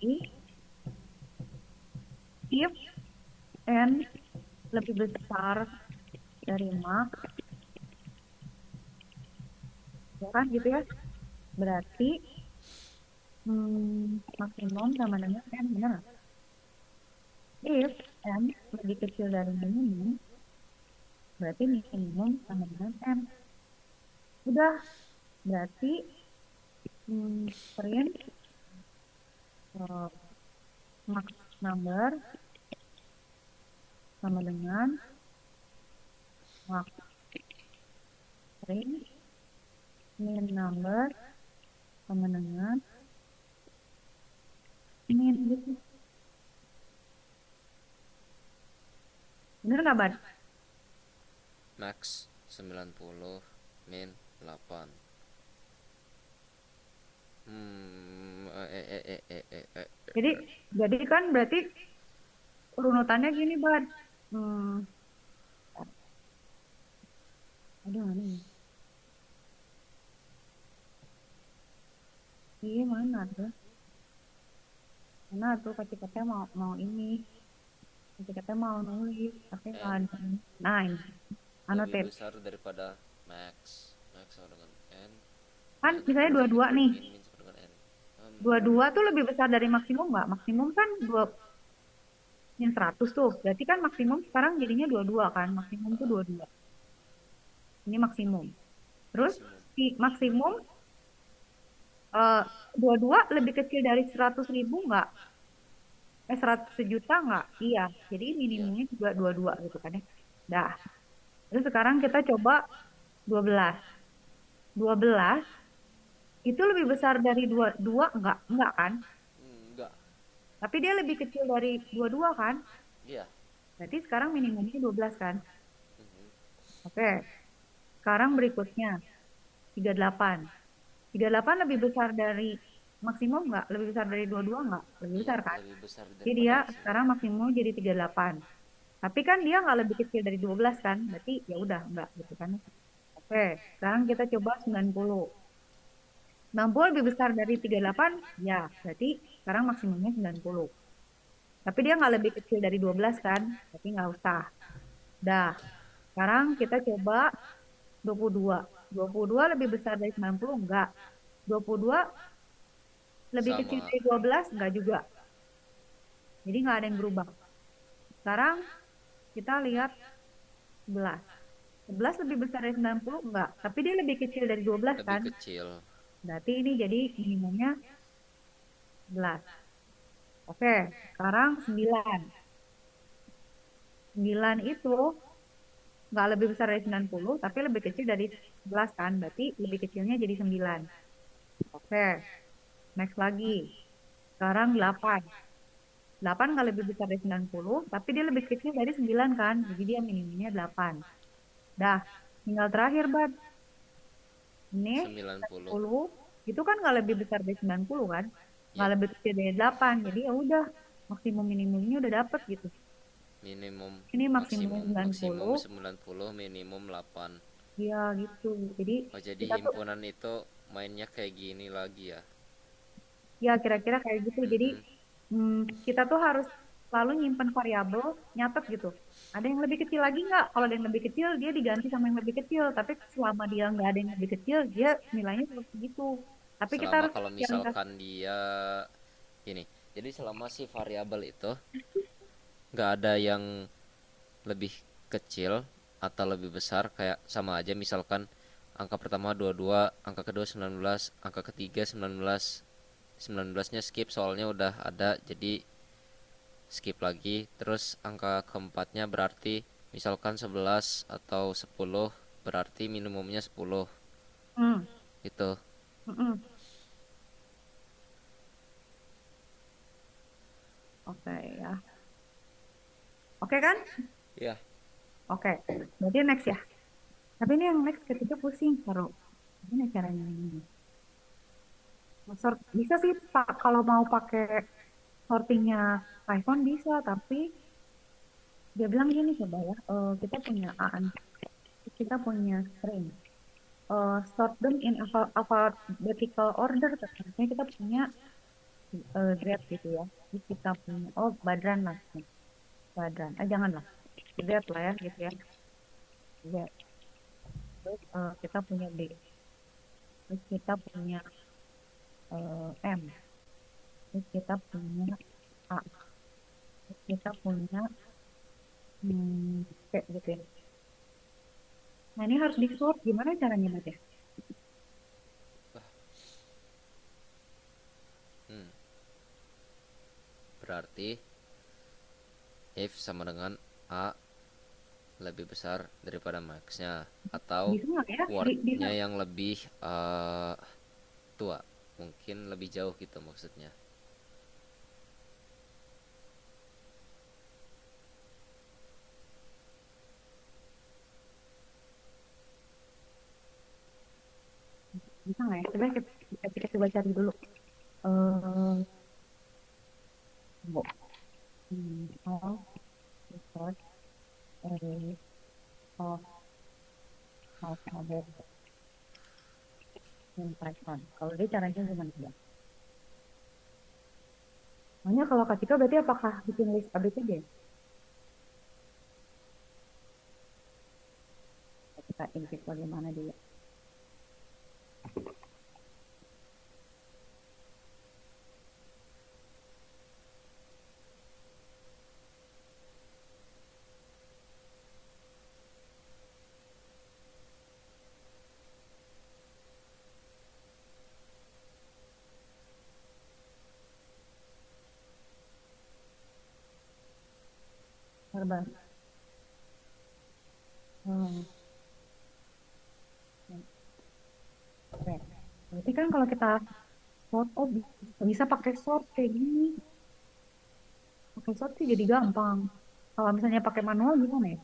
if n lebih besar dari max, ya kan gitu ya. Berarti maksimum sama dengan n, benar nggak? If n lebih kecil dari minimum, berarti minimum sama dengan n. Udah, berarti print max number sama dengan max print min number sama dengan min gitu. Bener nggak, Bad? Max 90 min 8. Jadi kan berarti runutannya gini, Bad. Aduh, mana ya? Iya, mana tuh? Mana tuh kata mau ini. Kata mau nulis, tapi nggak N ada. Nah, ini. lebih Annotate. besar daripada max. Max sama dengan N. Kan N misalnya sama dua-dua nih. min, min sama dengan N. Dua-dua tuh lebih besar dari maksimum nggak? Maksimum kan 2 min 100 tuh. Berarti kan maksimum sekarang jadinya dua-dua kan? Maksimum tuh dua-dua. Ini maksimum. Terus Maksimum. si maksimum dua-dua lebih kecil dari 100.000 nggak? 100 sejuta nggak? Iya. Jadi Iya. minimumnya juga dua-dua gitu kan ya. Dah. Terus sekarang kita coba 12. 12 itu lebih besar dari dua enggak? Enggak kan? Enggak. Tapi dia lebih kecil dari dua-dua kan? Iya. Berarti sekarang minimumnya 12 kan? Mhm. Oke. Sekarang berikutnya 38. 38 lebih besar dari maksimum nggak? Lebih besar dari dua-dua nggak? Lebih Iya, besar kan? lebih besar Jadi daripada dia maksimum. sekarang maksimum jadi 38. Tapi kan dia nggak lebih kecil dari 12 kan? Berarti ya udah enggak gitu kan. Oke, sekarang kita coba 90. 90 lebih besar dari 38, ya berarti sekarang maksimumnya 90. Tapi dia nggak lebih kecil dari 12 kan? Berarti nggak usah. Dah, sekarang kita coba 22. 22 lebih besar dari 90, enggak. 22 lebih kecil Sama. dari 12, enggak juga. Jadi nggak ada yang berubah. Sekarang kita lihat 11. 11 lebih besar dari 90, enggak. Tapi dia lebih kecil dari 12 Lebih kan? kecil. Berarti ini jadi minimumnya 11. Oke, sekarang 9. 9 itu nggak lebih besar dari 90, tapi lebih kecil dari 11 kan? Berarti lebih kecilnya jadi 9. Oke, next lagi. Sekarang 8. 8 nggak lebih besar dari 90, tapi dia lebih kecil dari 9 kan? Jadi dia minimumnya 8. Dah, tinggal terakhir, Bad. Ini 90. 10, itu kan nggak lebih besar dari 90 kan? Nggak Ya, lebih kecil dari 8. Jadi ya udah, maksimum minimumnya udah dapet gitu. minimum Ini maksimum maksimum 90. 90, minimum 8. Iya gitu. Jadi Oh, jadi kita tuh himpunan itu mainnya kayak gini lagi ya. ya kira-kira kayak gitu. Jadi Mhm. kita tuh harus selalu nyimpen variabel, nyatet gitu. Ada yang lebih kecil lagi nggak? Kalau ada yang lebih kecil, dia diganti sama yang lebih kecil. Tapi selama dia nggak ada yang lebih kecil, dia nilainya seperti itu. Tapi kita Selama harus kalau yang misalkan dia gini, jadi selama si variabel itu nggak ada yang lebih kecil atau lebih besar, kayak sama aja, misalkan angka pertama 22, angka kedua 19, angka ketiga 19. 19-nya skip soalnya udah ada, jadi skip lagi. Terus angka keempatnya berarti misalkan 11 atau 10, berarti minimumnya 10 hmm, gitu. mm-mm. Oke ya. Oke kan? Ya. Oke. Berarti next ya. Tapi ini yang next ketiga pusing, taruh. Gimana caranya ini? Sort bisa sih Pak kalau mau pakai sortingnya Python bisa, tapi dia bilang gini coba ya, kita punya kita punya string, sort them in alphabetical order, terusnya kita punya grade gitu ya. Jadi kita punya, oh Badran lah, Badran, jangan lah, grade lah ya gitu ya, grade. Terus kita punya D, terus kita punya M, terus kita punya A, terus kita punya P gitu ya. Nah ini harus di sort, gimana caranya Mas ya? Hmm, berarti if sama dengan A lebih besar daripada maxnya, atau Bisa nggak ya? Bisa. wordnya yang lebih tua, mungkin lebih jauh gitu maksudnya. Bisa nggak ya? Coba kita coba cari dulu. Eh, Bu. How to sort array of alphabet in Python. Kalau dia caranya gimana coba? Makanya kalau Kak Cika berarti apakah bikin list ABCD? Kita input bagaimana dulu. Serba. Hmm. Oke. Berarti kan kalau kita sort, oh bisa pakai sort kayak gini. Pakai sort sih jadi gampang. Kalau misalnya pakai manual gimana ya?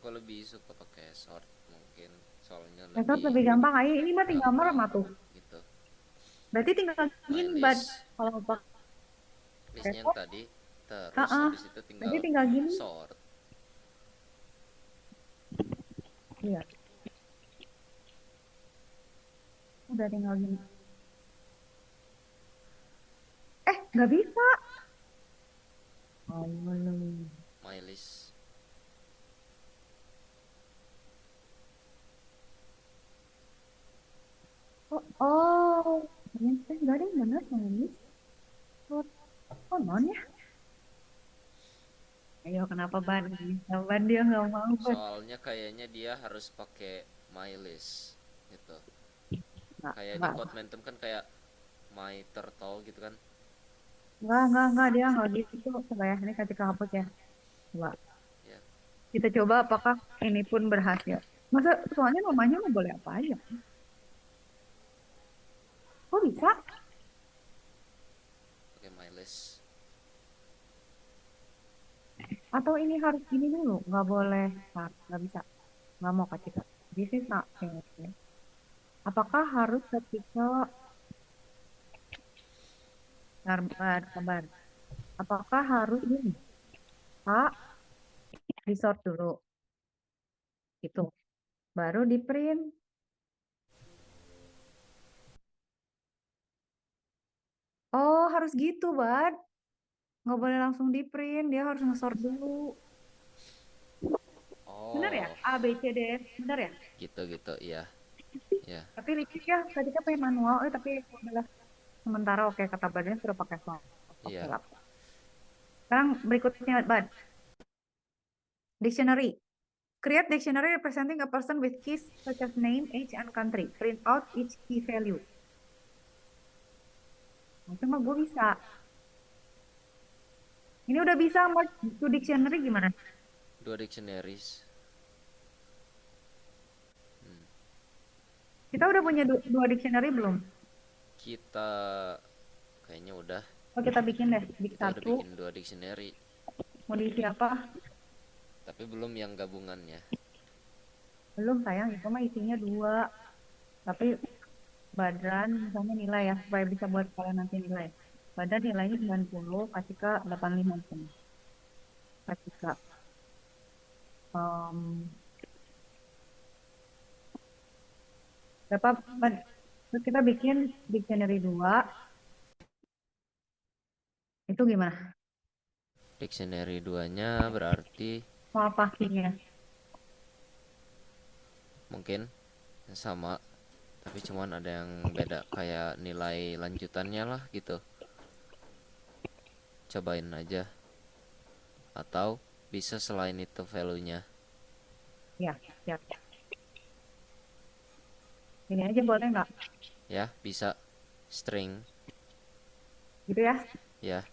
Aku lebih suka pakai sort mungkin, soalnya Ya, sort lebih lebih gampang. Ayo, ini mah tinggal gampang merem tuh. gitu. Berarti tinggal My gini, Bad. list, Kalau mau pakai listnya yang sort, tadi, terus ah, habis itu berarti tinggal tinggal gini. sort. Iya, udah tinggal gini. Nggak bisa. Oh, belum. My list. Nggak ada yang bener ini. Oh, non ya? Ayo, kenapa Ban? Kenapa Ban dia nggak mau, Ban? Soalnya kayaknya dia harus pakai my list gitu. Kayak di Nggak, Codmentum kan kayak my turtle gitu kan. nggak, dia nggak gitu. Coba ya, ini kasih hapus ya. Coba. Ya, Kita coba apakah ini pun berhasil. Masa, soalnya namanya mau boleh apa aja. Kok bisa? pakai my list. Atau ini harus gini dulu? Nggak boleh. Nah, nggak bisa. Nggak mau kasih Kak. This is not fair. Apakah harus ketika sabar, sabar. Apakah harus ini? A, di sort dulu. Gitu. Baru di print. Oh, harus gitu, Bad. Nggak boleh langsung di print, dia harus nge-sort dulu. Bener ya? Oh, A, B, C, D, E, bener ya? gitu-gitu, iya. Ya, Tapi licik ya, tadi kan pakai manual, tapi udahlah. Sementara oke, kata badannya sudah pakai soft. Oke iya. lah. Sekarang berikutnya, Bad. Dictionary. Create dictionary representing a person with keys such as name, age, and country. Print out each key value. Nah, cuma gue bisa. Ini udah bisa merge to dictionary gimana? 2 dictionaries. Hmm. Kita udah punya dua dictionary belum? Kita kayaknya udah. Oh, kita bikin deh. Big Kita udah satu. bikin 2 dictionary, Mau diisi apa? tapi belum yang gabungannya. Belum sayang, itu mah isinya dua. Tapi badan misalnya nilai ya, supaya bisa buat kalian nanti nilai. Badan nilainya 90, Kasika 85 misalnya. Kasika. Um, berapa? Terus kita bikin dictionary 2. Itu gimana? Dictionary 2-nya berarti Mau apa key-nya? mungkin sama, tapi cuman ada yang beda kayak nilai lanjutannya lah gitu. Cobain aja. Atau bisa selain itu value-nya. Ya, siap. Ini aja boleh nggak? Ya, bisa string Gitu ya. ya.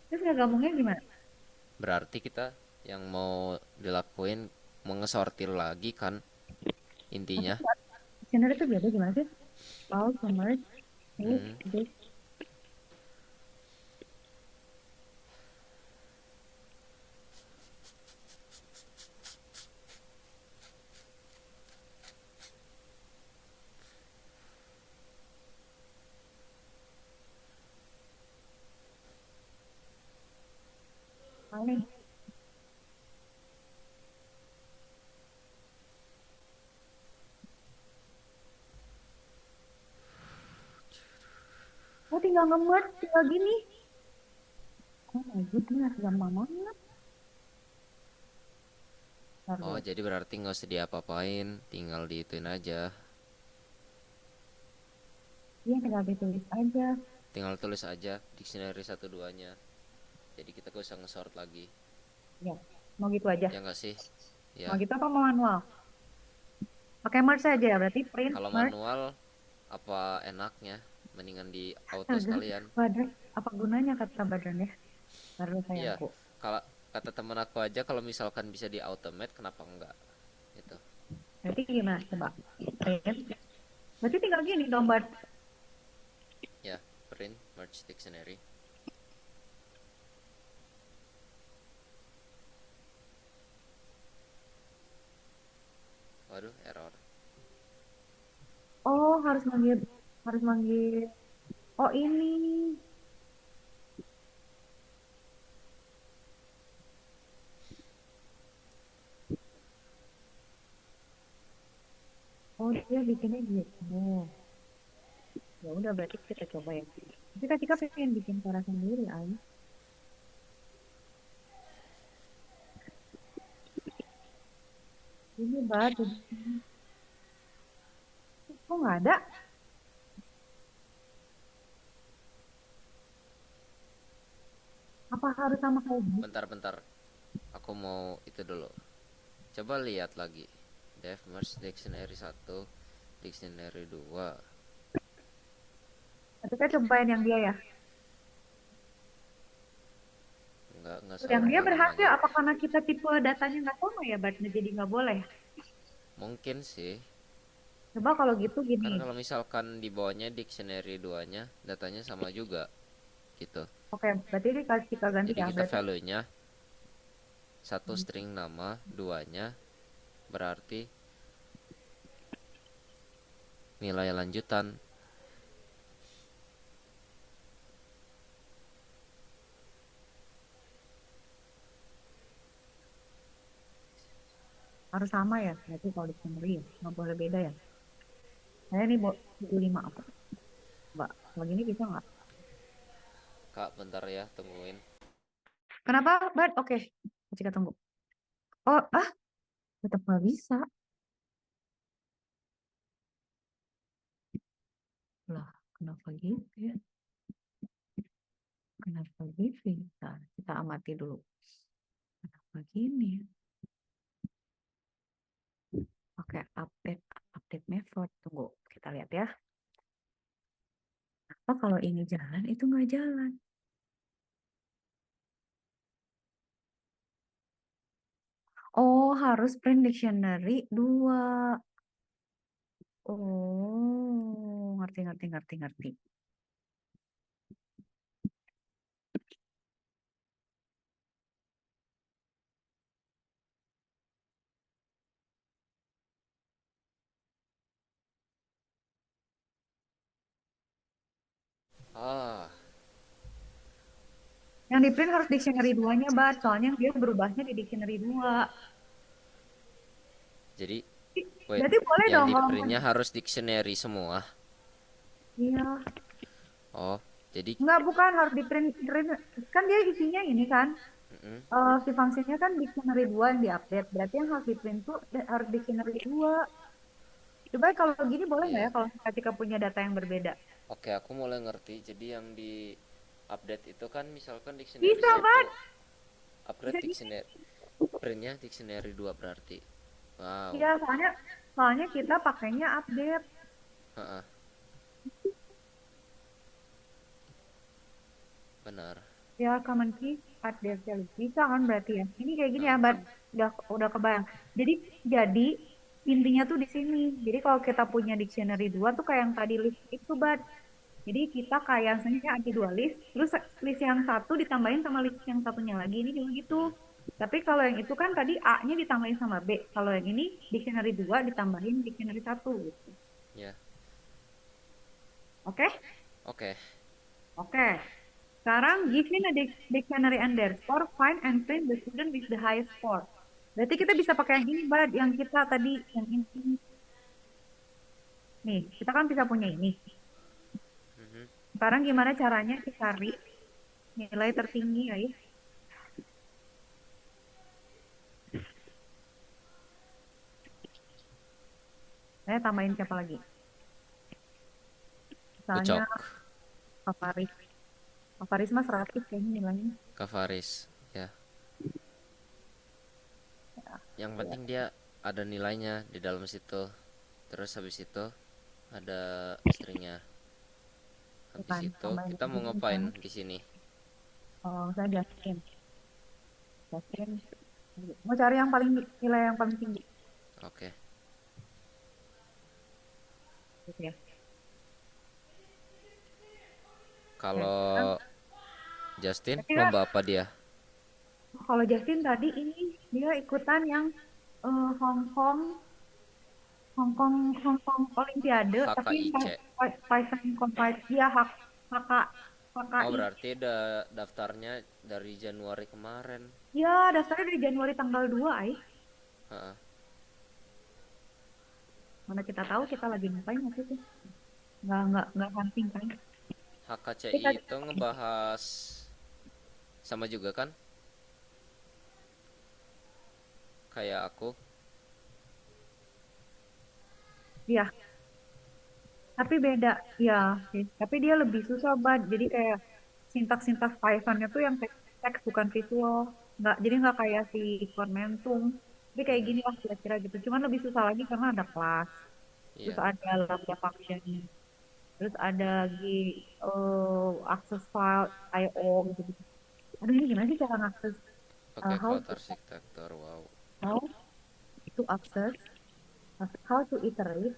Terus nggak gabungnya gimana? Berarti kita yang mau dilakuin mau ngesortir lagi kan intinya. Dictionary itu beda gimana sih? How to merge Hmm. this. Nih. Oh, tinggal nge-merge, tinggal gini. Oh my goodness, gampang banget. Ntar Oh, dulu. jadi berarti nggak usah diapa-apain, tinggal diituin aja. Iya, tinggal ditulis aja. Tinggal tulis aja dictionary 1-2-nya. Jadi kita gak usah nge-sort lagi. Ya, mau gitu aja. Ya nggak sih? Ya. Mau gitu apa mau manual? Pakai merge aja ya, berarti print, Kalau merge. manual apa enaknya? Mendingan di auto Astaga, sekalian. badan. Apa gunanya kata badan ya? Baru Iya. sayangku. Kalau kata temen aku aja kalau misalkan bisa di automate kenapa enggak? Gitu. Berarti gimana? Coba. Print. Berarti tinggal gini dong, Bad. Ya, print merge dictionary. Waduh, error. Oh, harus manggil. Oh, ini. Oh, dia bikinnya gitu. Ya udah, berarti kita coba ya. Tapi Kak Cika pengen bikin cara sendiri, Ay. Ini batu. Kok nggak ada? Apa harus sama kayak gini? Bentar-bentar. Aku mau itu dulu. Coba lihat lagi. Dev merge dictionary 1, dictionary 2. Tapi kita cobain yang dia ya. Enggak Yang sama dia berhasil, namanya. apa karena kita tipe datanya nggak sama ya, Bat? Jadi nggak boleh. Mungkin sih. Coba kalau gitu gini. Karena kalau misalkan di bawahnya dictionary 2-nya datanya sama juga gitu. Oke, berarti ini Kak Cika ganti Jadi ya. kita Berarti value-nya 1 string nama, 2-nya berarti nilai lanjutan. harus sama ya. Berarti kalau dicari ya, nggak boleh beda ya. Saya nih 75 apa? Mbak, kalau gini bisa nggak? Kak, bentar ya, tungguin. Kenapa, Bad? Oke, Cika tunggu. Oh, tetap nggak bisa. Lah, kenapa gitu ya? Kenapa gitu ya? Bentar, kita amati dulu. Kenapa gini ya? Oke, update method. Tunggu, kita lihat ya. Apa kalau ini jalan, itu nggak jalan? Oh, harus print dictionary 2. Oh, ngerti. Ah, Yang di print harus dictionary 2-nya, Bat. Soalnya dia berubahnya di dictionary 2. jadi wait, Berarti boleh yang dong di kalau printnya harus dictionary semua. iya. Oh, jadi Enggak, bukan harus di print. Kan dia isinya ini kan. mm-mm. Si fungsinya kan dictionary 2 yang diupdate. Berarti yang harus di print tuh harus dictionary 2. Coba kalau gini boleh nggak ya Iya. kalau ketika punya data yang berbeda? Oke, aku mulai ngerti. Jadi yang di update itu kan misalkan dictionary Bisa, 1, Bat. upgrade Bisa gitu. dictionary, printnya dictionary 2 berarti. Wow. Iya, soalnya kita pakainya update. Heeh, benar. Ya, common key update value. Bisa kan berarti ya. Ini kayak gini ya, Heeh. Bat. Udah kebayang. Jadi intinya tuh di sini. Jadi kalau kita punya dictionary 2 tuh kayak yang tadi list itu, Bat. Jadi kita kayak misalnya ada 2 list, terus list yang satu ditambahin sama list yang satunya lagi. Ini juga gitu. Mm, Tapi kalau yang itu kan tadi A-nya ditambahin sama B. Kalau yang ini dictionary 2 ditambahin dictionary 1 gitu. ya. Oke? Oke. Oke. Sekarang given a dictionary underscore, find and print the student with the highest score. Berarti kita bisa pakai yang ini, Bad. Yang kita tadi, yang ini. Nih, kita kan bisa punya ini. Mhm. Sekarang gimana caranya kita cari nilai tertinggi, ya? Saya tambahin siapa lagi? Misalnya Ucok, Kavaris. Kavaris mah 100 kayaknya nilainya. Kavaris, ya. Yang penting dia ada nilainya di dalam situ. Terus habis itu ada stringnya. Habis Bukan, itu tambahin kita mau lagi ngapain misalnya. di sini? Oh, saya Justin. Justin. Mau cari yang paling nilai yang paling tinggi. Oke. Gitu ya. Nah, Kalau Justin berarti kan lomba apa dia? kalau Justin tadi ini dia ikutan yang Hong Kong Hong Kong Olimpiade, tapi HKIC. Python Compile dia Oh, HKI. berarti daftarnya dari Januari kemarin. Ya, daftarnya dari Januari tanggal 2, ay. Heeh. Mana kita tahu kita lagi ngapain waktu itu. Nggak hunting kan. HKCI itu ngebahas sama juga kan? Kayak aku. Iya, tapi beda. Ya, sih. Tapi dia lebih susah, banget. Jadi kayak sintaks-sintaks Python-nya tuh yang teks bukan visual. Jadi nggak kayak si Conmentum. Tapi kayak Mhm. gini lah kira-kira gitu. Cuman lebih susah lagi karena ada kelas. Terus Iya. ada lambda function. Terus ada lagi access file IO gitu. Aduh, ini gimana sih cara ngakses Pakai how cloud to architecture. Wow. how to access how to iterate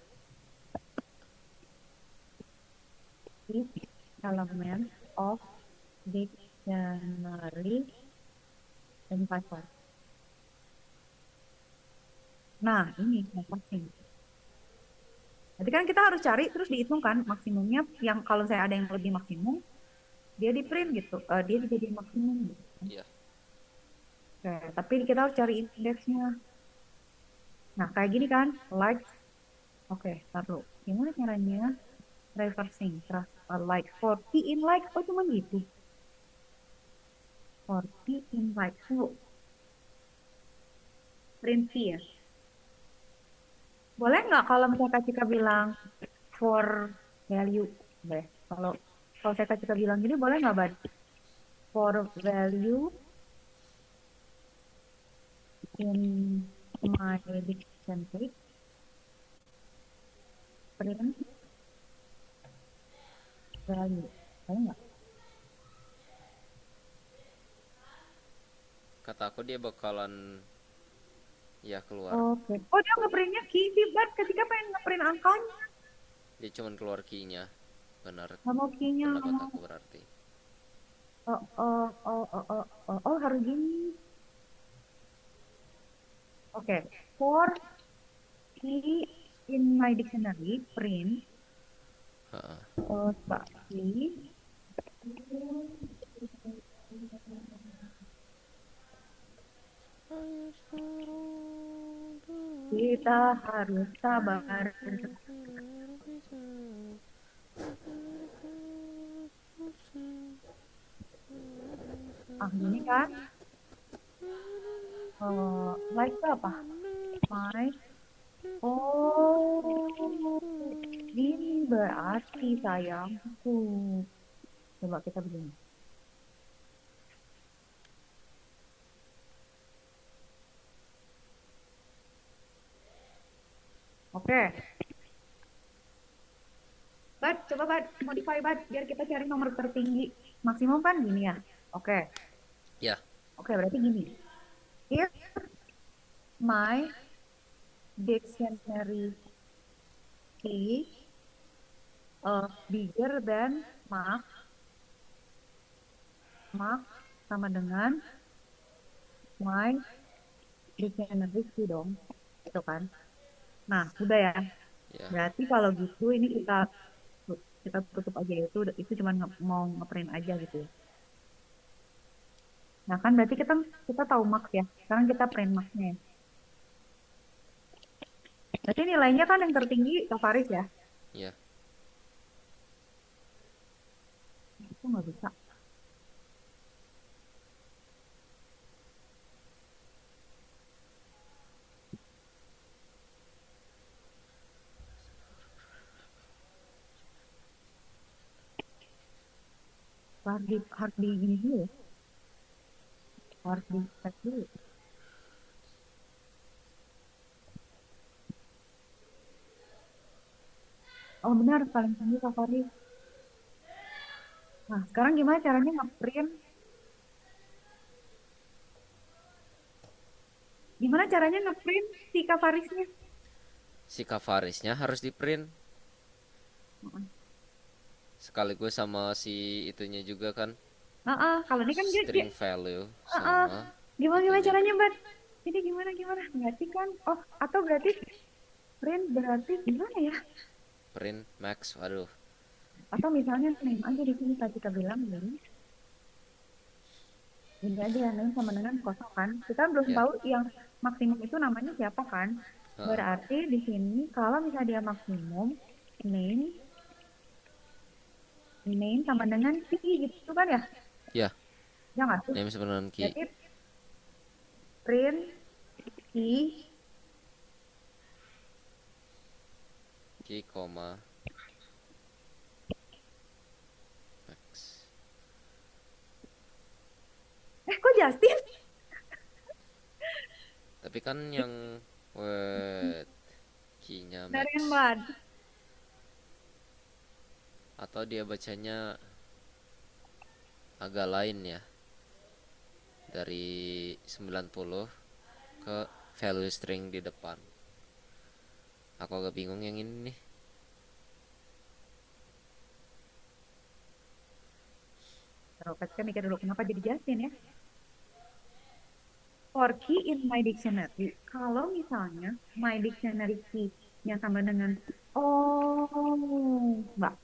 each element of dictionary in Python. Nah, ini yang penting. Nanti kan kita harus cari terus dihitung kan maksimumnya, yang kalau saya ada yang lebih maksimum dia di print gitu. Dia jadi maksimum gitu. Iya. Oke, tapi kita harus cari indeksnya. Nah, kayak gini kan, like. Oke, taruh. Gimana caranya reversing like 40 in like? Oh, cuma gitu. For key invite. Tunggu, print key ya. Boleh nggak kalau misalnya Kak Cika bilang for value? Boleh. Kalau saya Kak Cika bilang gini, boleh nggak, Bad? For value in my dictionary, print value. Boleh nggak? Kata aku dia bakalan ya keluar. Oke. Oh, dia ngeprintnya key sih, Bad. Ketika pengen ngeprint angkanya. Dia cuman keluar key-nya. Benar. Nggak mau key-nya. Pendapat aku berarti. Oh, harus gini. Oke. For key in my dictionary, print. Heeh. Key. Kita harus sabar. Gini kan? Like itu apa? My. Oh, ini berarti sayangku. Coba kita begini. Oke. Bad, coba Bad, modify Bad, biar kita cari nomor tertinggi. Maksimum kan gini ya? Oke. Ya. Oke, berarti gini. If my dictionary key bigger than mark sama dengan my dictionary key dong. Itu kan. Nah, udah ya. Ya. Berarti kalau gitu ini kita tutup aja itu cuma mau ngeprint aja gitu ya. Nah kan berarti kita tahu max ya. Sekarang kita print maxnya ya. Berarti nilainya kan yang tertinggi Tavares ya. Ya. Itu nggak bisa. Harus di gini dulu ya. Harus di set dulu. Oh benar, paling tinggi Tavares. Nah sekarang gimana caranya ngeprint? Gimana caranya ngeprint si Tavaresnya? Si Tavaresnya harus di print sekaligus sama si itunya juga kan. Kalau ini kan dia String value Heeh. sama Gimana itunya. caranya, Bat? Jadi gimana? Berarti kan, atau berarti print berarti gimana ya? Print max. Waduh. Atau misalnya name aja di sini tadi kita bilang ini aja ya name sama dengan kosong kan? Kita belum Ya. tahu yang maksimum itu namanya siapa kan? Heeh. Berarti di sini kalau misalnya dia maksimum name sama dengan key gitu kan ya? Ya. Ya nggak sih? Name sama dengan key. Jadi print key Key, max. kok Justin? Tapi kan yang key-nya max. Dari yang Bad. Atau dia bacanya agak lain ya. Dari 90 ke value string di depan. Aku agak bingung yang ini nih. Kita mikir dulu kenapa jadi Justin ya? For key in my dictionary. Kalau misalnya my dictionary key-nya sama dengan enggak. My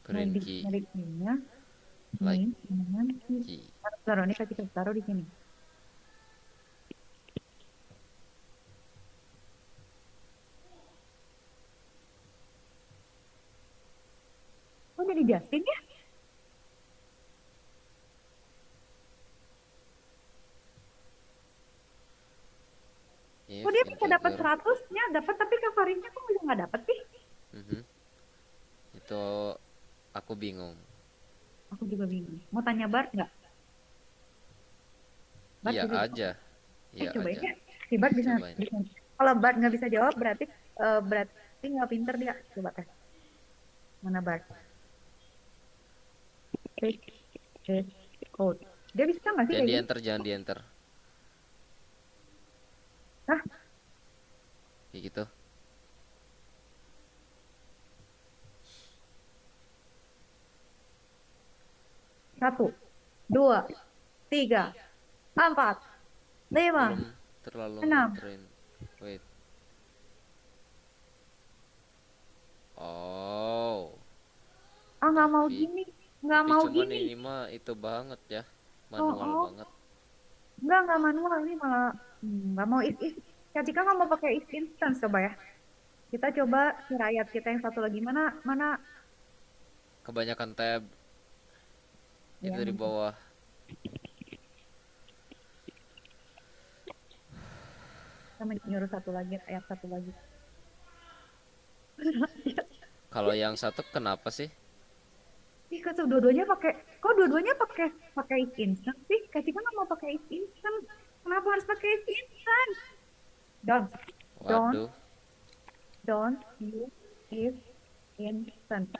Print key. dictionary key-nya Like name dengan key. key. Taruh ini kita taruh di sini. Oh jadi Justin ya? bisa dapat integer. 100-nya, dapat, tapi coverage-nya kok bisa nggak dapat sih? Mhm. Itu aku bingung. Aku juga bingung. Mau tanya Bart nggak? Bart Iya bisa jawab. aja. Iya Cobain aja. ya. Si Bart bisa, Cobain. bisa. Kalau Bart nggak bisa jawab, berarti nggak pinter dia. Coba tes. Mana Bart? Paste this code. Dia bisa nggak sih Jangan kayak di gini? enter, jangan di enter. Hah? Kayak gitu. Satu, dua, tiga, empat, lima, Belum terlalu enam. ngetrain. Wait. Oh, Ah, nggak mau tapi gini. Nggak mau cuman gini. ini mah itu banget ya. Oh, Manual oh. banget. Nggak manual. Ini malah nggak mau if. Kak Cika nggak mau pakai if instance coba ya. Kita coba si rakyat kita yang satu lagi. Mana, mana. Kebanyakan tab itu Ya, di bawah. kita nyuruh satu lagi, rakyat satu lagi. Kalau yang satu kenapa sih? Ih, kok dua-duanya pakai if instance sih? Kak Cika nggak mau pakai if instance. Kenapa harus pakai if instance? Don't, Waduh, don't use if instance.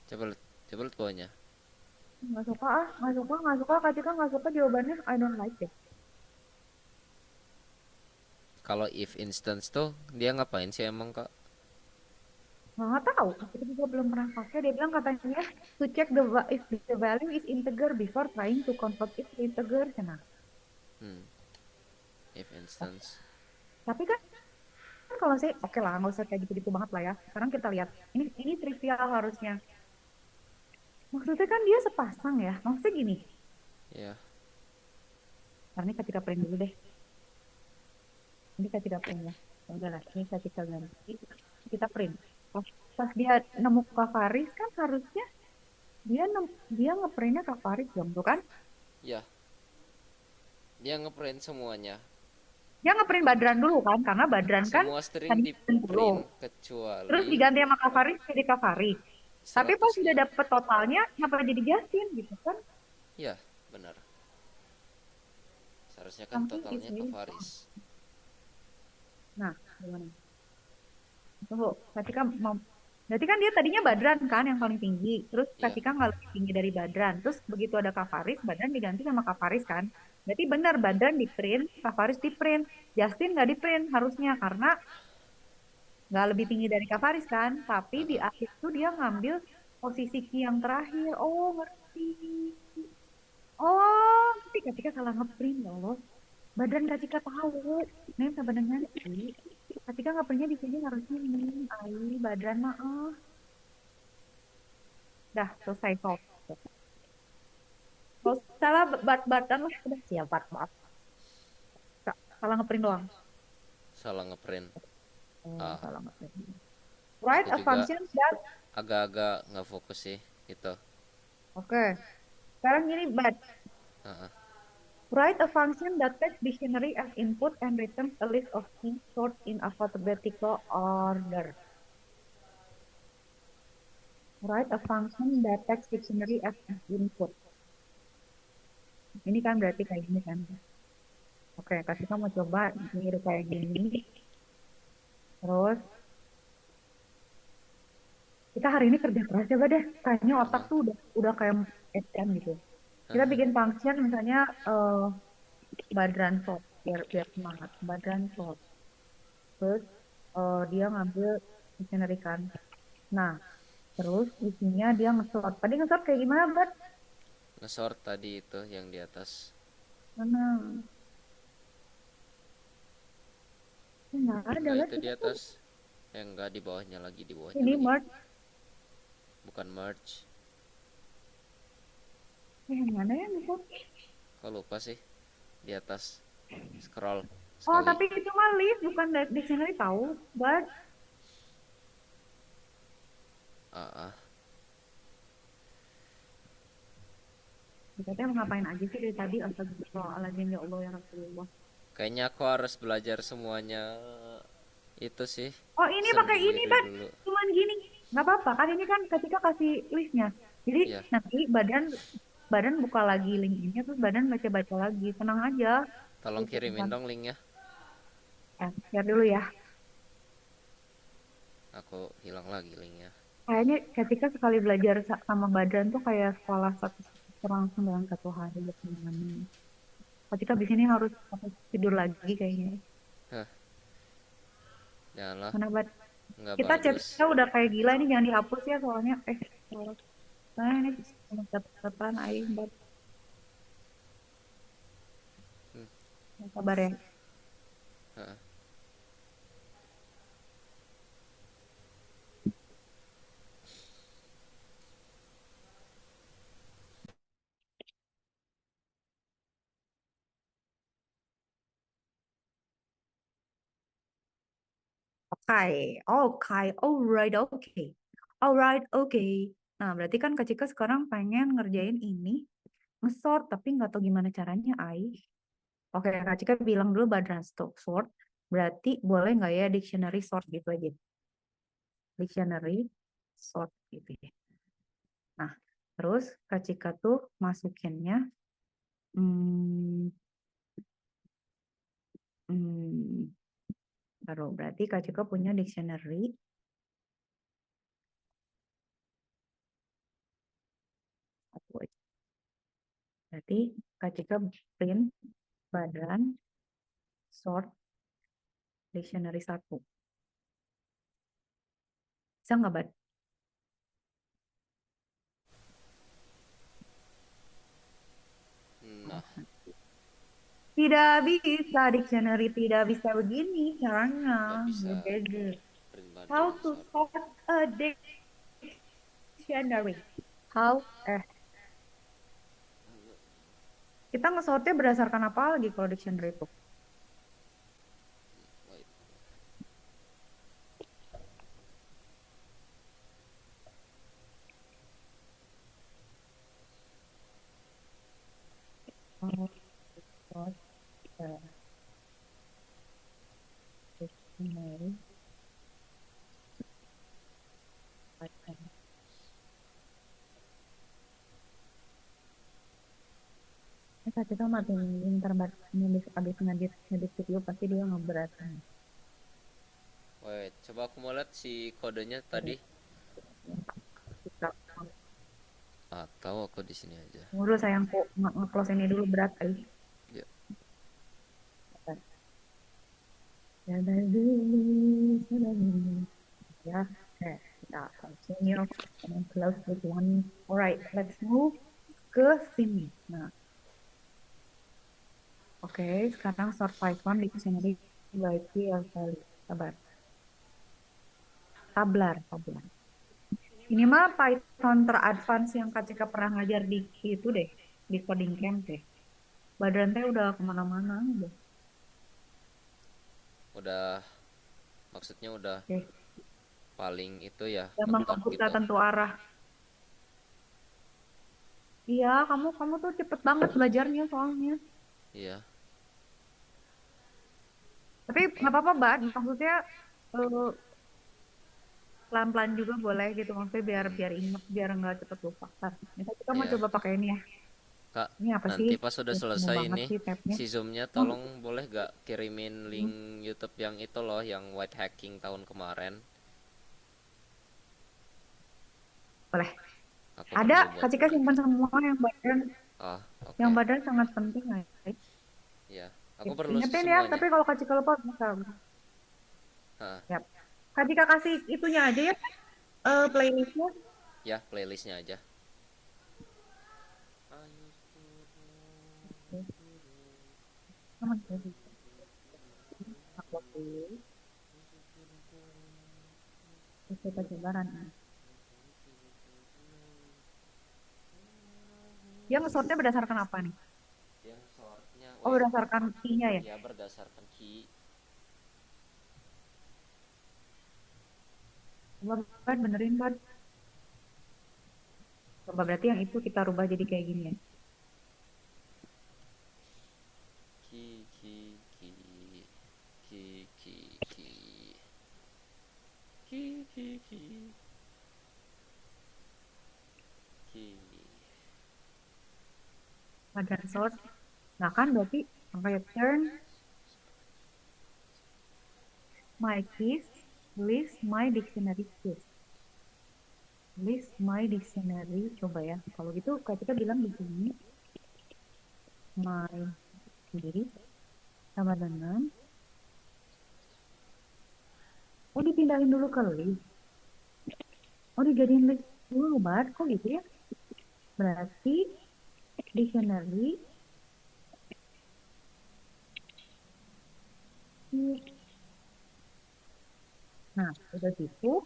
coba coba lihat bawahnya. Nggak suka. Kak Cika nggak suka jawabannya. I don't like it. Kalau if instance tuh dia ngapain sih emang kak? Nggak tahu. Aku juga belum pernah pakai. Dia bilang katanya to check if the value is integer before trying to convert it to integer. Nah, If instance. tapi kan kalau saya oke lah, nggak usah kayak gitu-gitu banget lah ya. Sekarang kita lihat. Ini trivial harusnya. Maksudnya kan dia sepasang ya. Maksudnya gini. Ya, Nah, ini ketika print dulu deh. Ini ketika print ya. Udah lah, ini ketika ganti. Kita print. Pas dia nemu Kavaris kan harusnya dia ngeprintnya Kavaris dong, tuh kan? ya. Dia ngeprint semuanya. Dia ngeprint Badran dulu kan, karena Badran kan Semua string tadi di print dulu. print kecuali Terus diganti sama Kavaris jadi Kavaris. Tapi pas 100. udah dapet totalnya, kenapa jadi Justin gitu kan? Ya, benar. Seharusnya kan Something totalnya is ke really Faris. Nah, gimana? Tunggu, Katika mau. Berarti kan dia tadinya Badran kan yang paling tinggi. Terus Ya, Katika nggak lebih tinggi dari Badran. Terus begitu ada Kavaris, Badran diganti sama Kavaris kan. Berarti benar Badran di print, Kavaris di print. Justin nggak di print harusnya karena nggak lebih tinggi dari Kavaris kan. Tapi di akhir itu dia ngambil posisi key yang terakhir. Oh, ngerti. Oh, tapi Katika salah ngeprint loh. Badran Katika tahu. Nih sama dengan sih. Katika ngeprintnya di sini harusnya ini. Ai, Badran maaf. Dah selesai solve. Kalau salah Badran lah udah siap Bart. Salah ngeprint doang. salah ngeprint. Oh, Ah, salah ngeprint. Write aku a juga function that. agak-agak nggak fokus sih gitu. Oke. Sekarang gini, Bart. Ah, Write a function that takes dictionary as input and returns a list of keys sorted in alphabetical order. Write a function that takes dictionary as input. Ini kan berarti kayak gini kan. Oke, kasih kamu coba mirip kayak gini. Terus kita hari ini kerja keras coba deh. Kayaknya otak tuh udah kayak SM gitu. Kita bikin function misalnya Badran sort biar semangat. Badran sort. Terus dia ngambil dictionary kan. Nah, terus isinya dia nge-sort. Tadi nge-sort kayak gimana, Bud? nge-sort tadi itu yang di atas. Mana? Nggak ada, Enggak, Bud. itu di atas. Enggak, di bawahnya lagi, di bawahnya Ini lagi. merge. Bukan merge. Yang mana ya nge-sort? Kok lupa sih? Di atas. Scroll Oh, sekali. tapi itu mah list bukan dictionary tahu, Bud. Ah, ah. Kita mau ngapain aja sih dari tadi? Astagfirullahaladzim, ya Allah ya Rasulullah. Kayaknya aku harus belajar semuanya itu sih Oh ini pakai ini sendiri kan, dulu. cuman gini. Nggak apa-apa kan ini kan ketika kasih listnya. Jadi Ya, nanti badan badan buka lagi link ini terus badan baca-baca lagi. Tenang aja. tolong Gitu, kirimin dong linknya. share dulu ya. Aku hilang lagi linknya. Kayaknya ketika sekali belajar sama badan tuh kayak sekolah satu semester langsung dalam satu hari gitu. Ketika di sini harus tidur lagi kayaknya. Hah, janganlah, Mana bad? nggak Kita bagus. chatnya udah kayak gila ini jangan dihapus ya soalnya nah ini catatan aing bad. Hmm, Sabar ya. heeh. Oke, oke, alright, oke. Alright, oke. Nah, berarti kan Kak Cika sekarang pengen ngerjain ini, nge-sort, tapi nggak tahu gimana caranya, Ai. Oke, Kak Cika bilang dulu Badran stop sort, berarti boleh nggak ya dictionary sort gitu aja. Dictionary sort gitu ya. Nah, terus Kak Cika tuh masukinnya, hmm, hmm, taruh, berarti Kak Cika punya dictionary, satu aja. Berarti Kak Cika print Badran sort dictionary 1. Bisa nggak, Bad? Nah, Tidak bisa, dictionary tidak bisa begini caranya. nggak bisa Berbeda. print How Badran to sort. sort a dictionary? How? Kita ngesortnya berdasarkan apa lagi kalau dictionary itu? Wait. How to sort a dictionary. Kita matiin terbat habis ngedit video pasti dia ngeberatkan. Wait, coba aku mau lihat si kodenya tadi. Kita Atau aku di sini aja. dulu sayangku nge-close ini dulu berat kali. Ya. Ya dari ya, kita continue and close with one. Alright, let's move ke sini. Nah, oke, sekarang sort Python di sini by PLL. Sabar. Tablar. Ini mah Python teradvance yang Kak Cika pernah ngajar di itu deh, di coding camp deh. Badan teh udah kemana-mana udah. Udah, maksudnya udah Oke, paling itu ya, udah mentok mengebuka gitu. tentu arah. Iya, kamu tuh cepet banget belajarnya soalnya. Iya. Tapi nggak apa-apa, Bad. Maksudnya eh, pelan-pelan juga boleh gitu. Maksudnya biar Hmm. biar inget, biar nggak cepet lupa. Ntar, kita mau Iya. coba pakai ini ya. Kak, Ini apa sih? nanti pas sudah Mau selesai banget ini sih tabnya. si Zoom-nya Oh, tolong boleh gak kirimin link YouTube yang itu loh, yang white hacking tahun kemarin. boleh. Aku Ada, perlu buat Kak Cika simpan belajar. semua Ah, yang oke. badan sangat penting guys. Ya, aku perlu Ingetin ya, semuanya. tapi kalau Kak Cika lupa bisa. Hah, Ya. Kak Cika kasih itunya aja ya, playlistnya. ya playlistnya aja. Sama sekali. Upload dulu. Terus kita coba run. Dia nge-sortnya berdasarkan apa nih? Yang sortnya, Oh, wait, berdasarkan key-nya ya? ya berdasarkan key. Coba Ban, benerin Ban. Coba berarti yang itu kita rubah jadi kayak gini ya. Ki ki ki ki. Badan sort. Nah kan berarti return my keys, list my dictionary keys. List my dictionary. Coba ya. Kalau gitu kita bilang di sini my keys sama dengan dipindahin dulu ke list. Dijadiin list dulu, Bar. Kok gitu ya? Berarti dictionary nah, udah gitu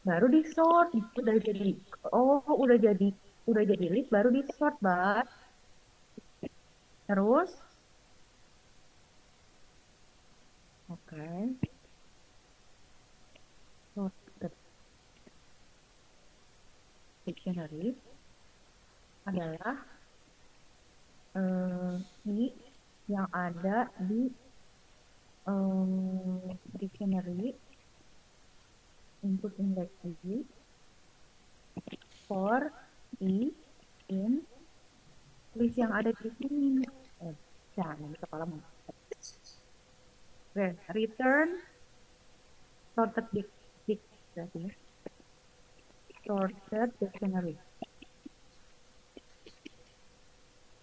baru di sort. Udah jadi udah jadi list baru di sort, Bar. Terus oke. Sorted dictionary adalah key yang ada di dictionary input index key for i in list yang ada di sini. Jangan di kepalamu. Oke, return sorted berarti ya. Sorted dictionary.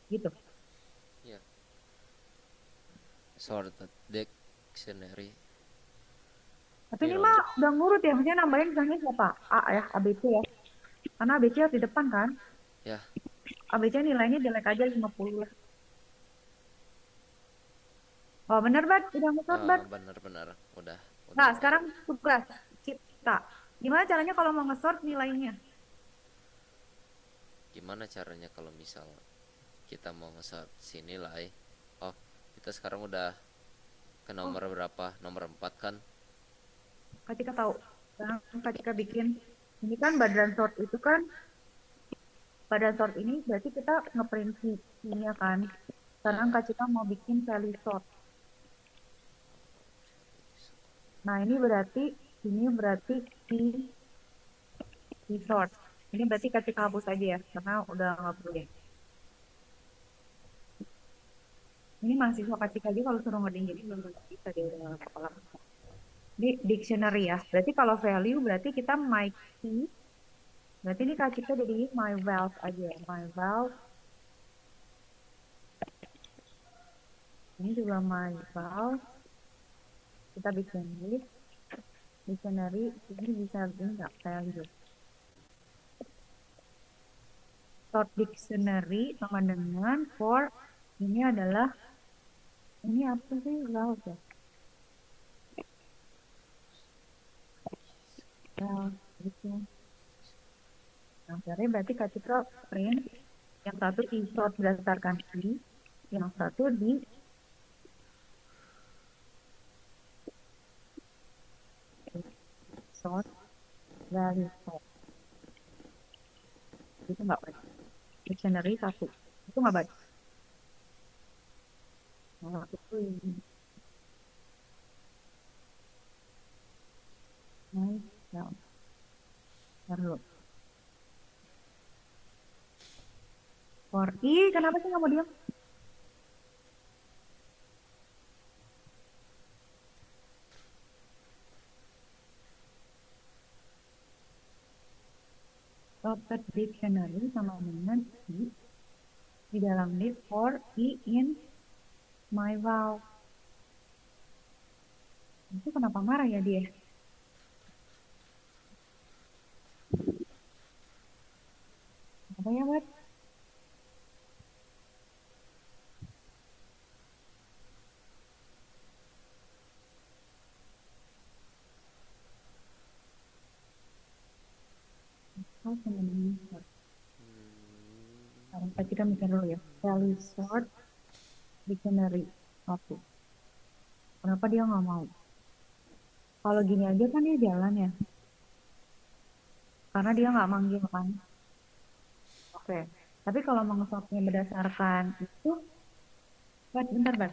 Gitu. Ya. Sorted dictionary. Tapi ini mah udah ngurut ya, maksudnya nambahin misalnya siapa? A ya, ABC ya. Karena ABC harus di depan kan? Ya. ABC nilainya jelek aja 50 lah. Oh bener, Bat? Udah nge-sort, Bat? Bener-bener udah. Nah, sekarang tugas kita. Gimana caranya kalau mau nge-sort nilainya? Gimana caranya kalau misal kita mau nge-sort si nilai? Oh, kita sekarang udah ke nomor berapa? Nomor 4 kan? Ketika tahu. Sekarang ketika bikin. Ini kan badan sort itu kan. Badan sort ini berarti kita ngeprint key-nya kan. Sekarang kita mau bikin value sort. Nah, ini berarti key sort. Ini berarti ketika hapus aja ya, karena udah nggak perlu deh. Ini mahasiswa ketik aja kalau suruh ngoding jadi belum tentu bisa dia udah kepala. Ini dictionary ya. Berarti kalau value berarti kita my key. Berarti ini kita jadi my valve aja. My valve. Ini juga my valve. Kita bikin list. Dictionary ini bisa nggak value. Sort dictionary sama dengan for ini adalah ini apa sih valve ya? Valve gitu. Nah, berarti kita print yang satu di sort berdasarkan key, yang satu di sort value sort. Itu nggak baik. Dictionary satu. Itu nggak baik. Nah, itu ini. Nah, taruh. For i, kenapa sih nggak mau diam? Sorted dictionary sama dengan i di dalam list for i in my valve. Itu kenapa marah ya dia? Apa ya, Bat? Oh, teman-teman. Sekarang kita mikir dulu ya. Value sort dictionary satu. Kenapa dia nggak mau? Kalau gini aja kan dia jalan ya. Karena dia nggak manggil kan. Oke. Tapi kalau mau nge-sortnya berdasarkan itu, bentar.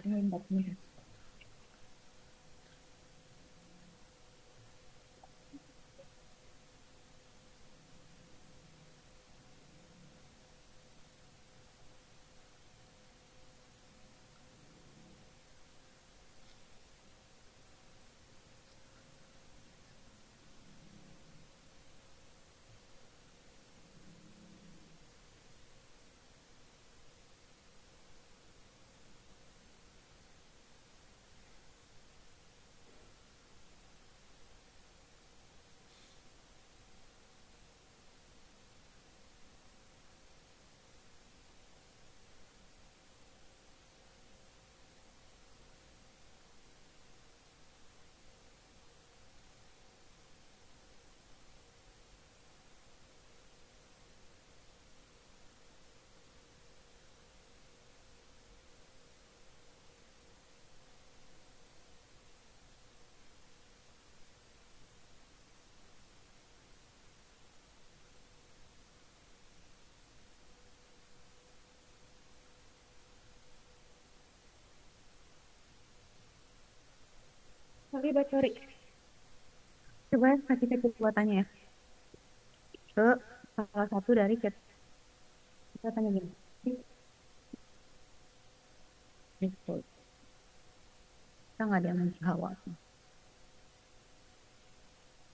sorry. Coba kita coba tanya ya ke salah satu dari chat. Kita tanya gini. Gitu. Kita nggak ada yang menjawab.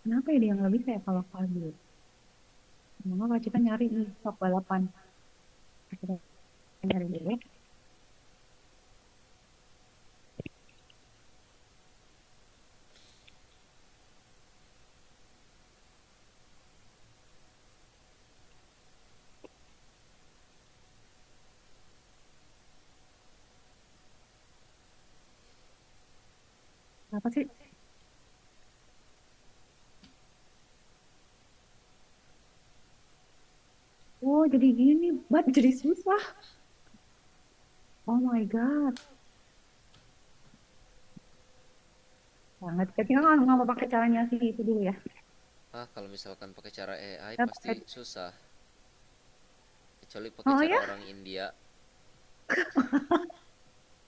Kenapa ya dia nggak bisa ya kalau pagi? Mama kita nyari nih top balapan. Kita nyari dulu ya. Apa sih? Oh, jadi gini, buat jadi susah. Oh my God. Banget. Kita nggak mau pakai caranya sih itu dulu ya. Kalau misalkan pakai cara AI Kita pasti pakai- susah. Kecuali pakai Oh cara ya? orang India.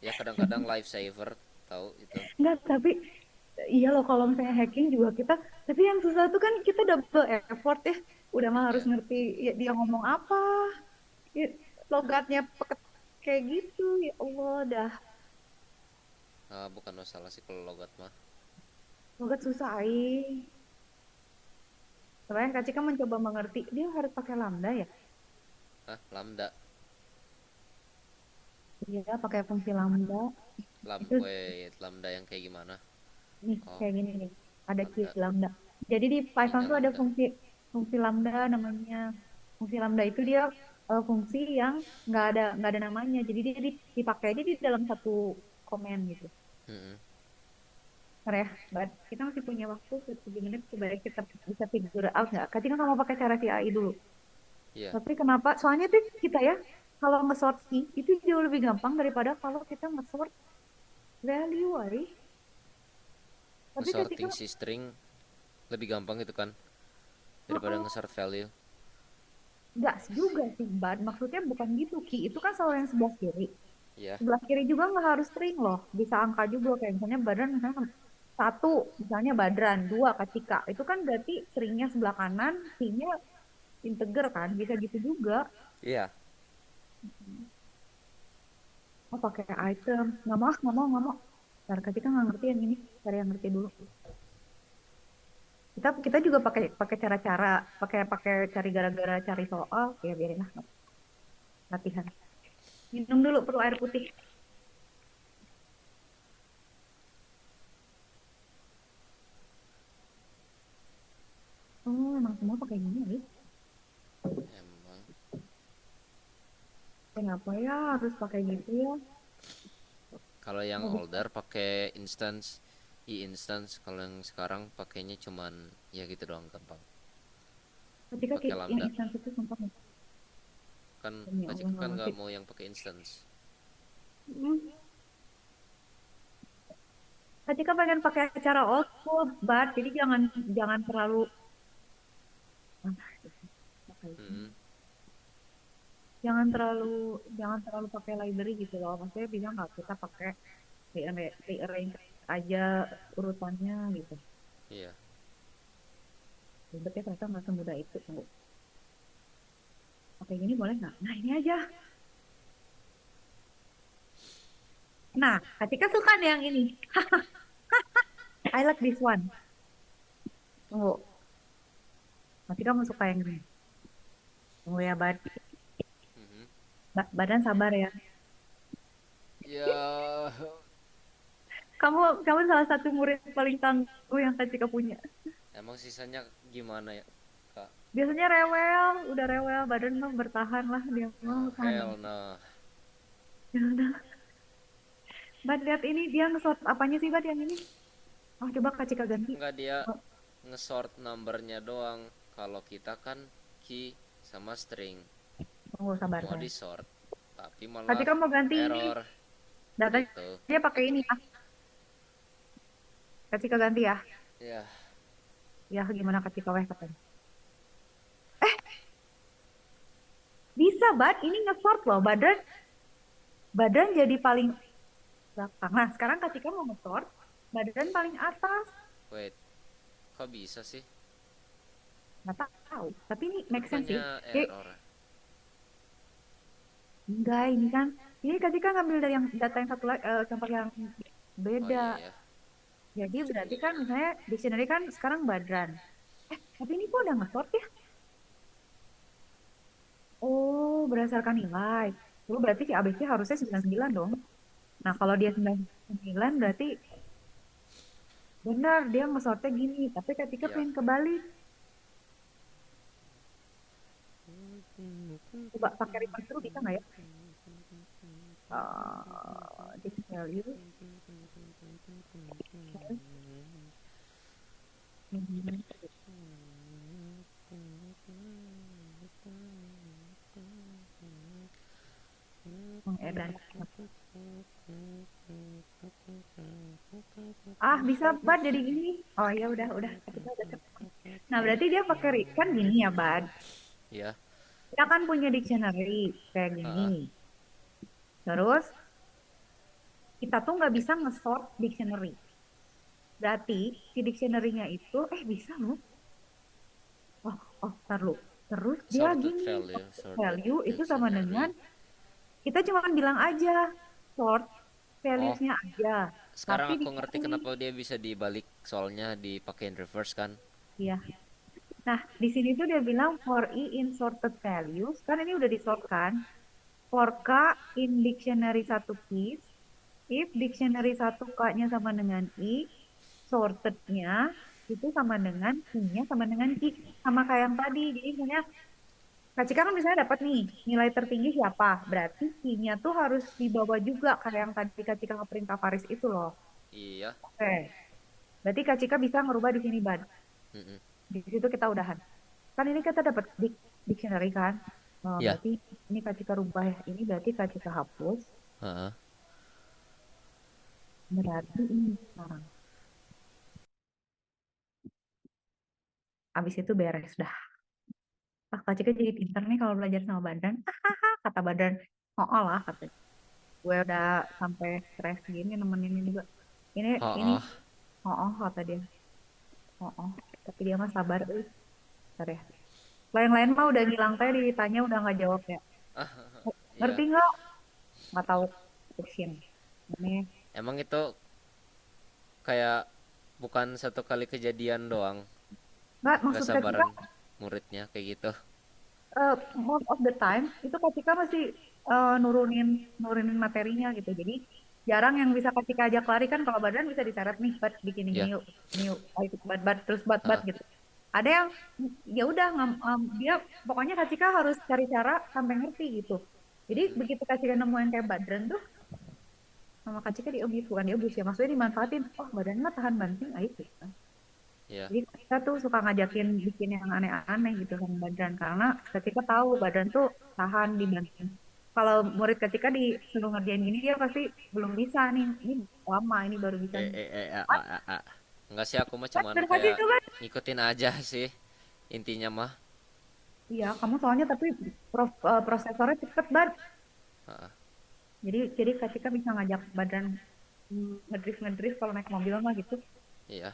Ya kadang-kadang lifesaver, tahu itu. Enggak, tapi iya loh kalau misalnya hacking juga kita, tapi yang susah tuh kan kita double effort ya. Udah mah harus Ya, ngerti ya, dia ngomong apa, ya, logatnya kayak gitu. Ya Allah, dah bukan masalah sih kalau logat mah. logat susah ai. Sebenarnya Kak Cika mencoba mengerti, dia harus pakai lambda ya. Lambda. Iya, pakai fungsi lambda. Itu Lambda yang kayak gimana? nih Oh, kayak gini nih. Ada key lambda. lambda. Jadi di Python Keynya tuh ada lambda. fungsi fungsi lambda namanya. Fungsi lambda itu dia fungsi yang nggak ada namanya. Jadi dia dipakai aja di dalam satu komen gitu. Mm-mm. Bentar ya, kita masih punya waktu 7 menit. Coba kita bisa figure out nggak? Ketika kamu pakai cara CAI dulu. Iya, Tapi kenapa? Soalnya tuh kita ya, kalau nge-sort key itu jauh lebih gampang daripada kalau kita nge-sort value, ay. Tapi ketika nge-sorting si string lebih gampang gitu kan daripada nge-sort value. nggak juga sih, Bad. Maksudnya bukan gitu. Key itu kan selalu yang sebelah kiri. Iya, Sebelah kiri juga nggak harus string loh. Bisa angka juga. Kayak misalnya Badran, misalnya satu, misalnya Badran, dua Katika. Itu kan berarti stringnya sebelah kanan, key-nya integer kan. Bisa gitu juga. iya. Oh, pakai item. Nggak mau. Ntar Katika nggak ngerti yang ini. Cari yang ngerti dulu. Kita juga pakai pakai cara-cara, pakai cari gara-gara cari soal. Ya biarin lah. Latihan. Minum dulu, perlu air putih. Oh, emang semua pakai gini ya? Emang. Kenapa ya harus pakai gitu ya? Kalau yang Oh, older pakai instance, instance. Kalau yang sekarang pakainya cuman ya gitu doang, gampang. ketika Pakai yang lambda. instansi itu sumpah nih. Kan Demi Kak Allah Cika nggak kan ngerti. nggak mau yang pakai instance. Hmm. Ketika pengen pakai cara old school, but jadi jangan jangan terlalu ah, pakai- Mm-mm. jangan terlalu pakai library gitu loh. Maksudnya bisa nggak kita pakai rearrange aja urutannya gitu. Iya. Ribet ya ternyata nggak semudah itu. Tunggu. Oke gini boleh nggak? Nah ini aja. Nah, ketika suka nih yang ini. I like this one. Tunggu. Ketika kamu suka yang ini. Tunggu ya, Mhm. Badan sabar ya. Ya, Kamu salah satu murid paling tangguh yang Kak punya. emang sisanya gimana ya, Kak? Biasanya rewel, udah rewel, badan mah bertahan lah dia mau tahan. Hell no. Ya udah. Bad lihat ini dia nge-sort apanya sih Bad yang ini? Oh coba Kak Cika ganti. Enggak, dia Oh, nge-sort numbernya doang. Kalau kita kan key sama string tunggu sabar mau saya. di-sort, tapi Kak malah Cika mau ganti ini. error Datanya gitu. dia pakai ini ya. Kak Cika ganti ya. Ya, Ya gimana Kak Cika weh katanya. Bisa Bad, ini nge-sort loh. Badan jadi paling belakang. Nah sekarang Kak Cika mau nge-sort badan paling atas. Wait, kok bisa sih? Nggak tahu. Tapi ini Itu make sense sih. bukannya Jadi, error ya? enggak, ini kan. Ini ketika ngambil dari yang data yang satu lagi, contoh yang Oh beda. iya ya. Jadi berarti kan misalnya dictionary kan sekarang badan. Tapi ini kok udah nge-sort ya? Oh, berdasarkan nilai. Itu berarti si ABC harusnya 99 dong. Nah, kalau dia 99 berarti benar dia nge-sortnya gini. Tapi ketika Iya. pengen kebalik, coba pakai reverse dulu bisa nggak ya? This value. Mengedan. Ah, bisa Bad jadi gini. Oh ya udah. Kita udah ketemu. Nah, berarti dia pakai kan gini ya, Bad. Iya. Kita kan punya dictionary kayak Heeh. gini. Terus kita tuh nggak bisa nge-sort dictionary. Berarti si dictionary-nya itu bisa loh. Ntar lu. Terus dia Sorted gini, value, sorted sorted value itu sama dictionary. dengan kita cuma bilang aja sort Oh, values-nya aja. sekarang Tapi aku ngerti dictionary, kenapa dia bisa dibalik, soalnya dipakein reverse kan. ya. Nah, di sini tuh dia bilang for i in sorted values, kan ini udah disort kan? For k in dictionary satu piece, if dictionary satu k-nya sama dengan i, sorted-nya itu sama dengan i-nya sama dengan i, sama kayak yang tadi. Jadi misalnya Kak Cika kan misalnya dapat nih nilai tertinggi siapa, berarti i-nya tuh harus dibawa juga kayak yang tadi Kak Cika ngeprint Tavares itu loh. Iya. Oke, berarti Kak Cika bisa ngerubah di sini, Bad. Mm-mm. Di situ kita udahan. Kan ini kita dapat dictionary kan. Ya. Berarti ini Kak Cika rubah ya. Ini berarti Kak Cika hapus. Heeh. Berarti ini sekarang. Abis itu beres dah. Kak Cika jadi pinter nih kalau belajar sama Badan. Kata Badan, oh lah katanya. Gue udah sampai stres gini nemenin ini juga. Ini Oh, kata dia. Tapi dia mah sabar. Bentar ya. Lain-lain mah udah ngilang teh ditanya udah nggak jawab ya. iya. Ngerti nggak? Nggak tahu question. Ini Emang itu kayak bukan satu kali kejadian doang, nggak nggak maksud Kak Cika sabaran muridnya kayak gitu. most of the time itu Kak Cika masih nurunin nurunin materinya gitu. Jadi jarang yang bisa Kak Cika ajak lari kan kalau Badan bisa diseret nih, Bad bikin Ya. gini yuk, ini yuk, ayo ikut Bad terus Bad Heeh. gitu. Ada yang ya udah dia pokoknya Kak Cika harus cari cara sampai ngerti gitu. Jadi Mm-mm. begitu Kak Cika nemu yang kayak Badan tuh sama Kak Cika diobis bukan diobis ya maksudnya dimanfaatin. Oh Badan mah tahan banting ayo gitu. Ya. Jadi kita tuh suka ngajakin bikin yang aneh-aneh gitu sama Badan karena ketika tahu Badan tuh tahan dibanding kalau murid ketika disuruh ngerjain gini dia pasti belum bisa nih ini lama ini baru bisa nih. Enggak sih, aku mah Bat, cuman berhasil kayak tuh Bat. ngikutin aja sih intinya mah. Iya kamu soalnya tapi prosesornya cepet Bat. Heeh. Jadi ketika bisa ngajak Badan ngedrift ngedrift kalau naik mobil mah gitu. Iya.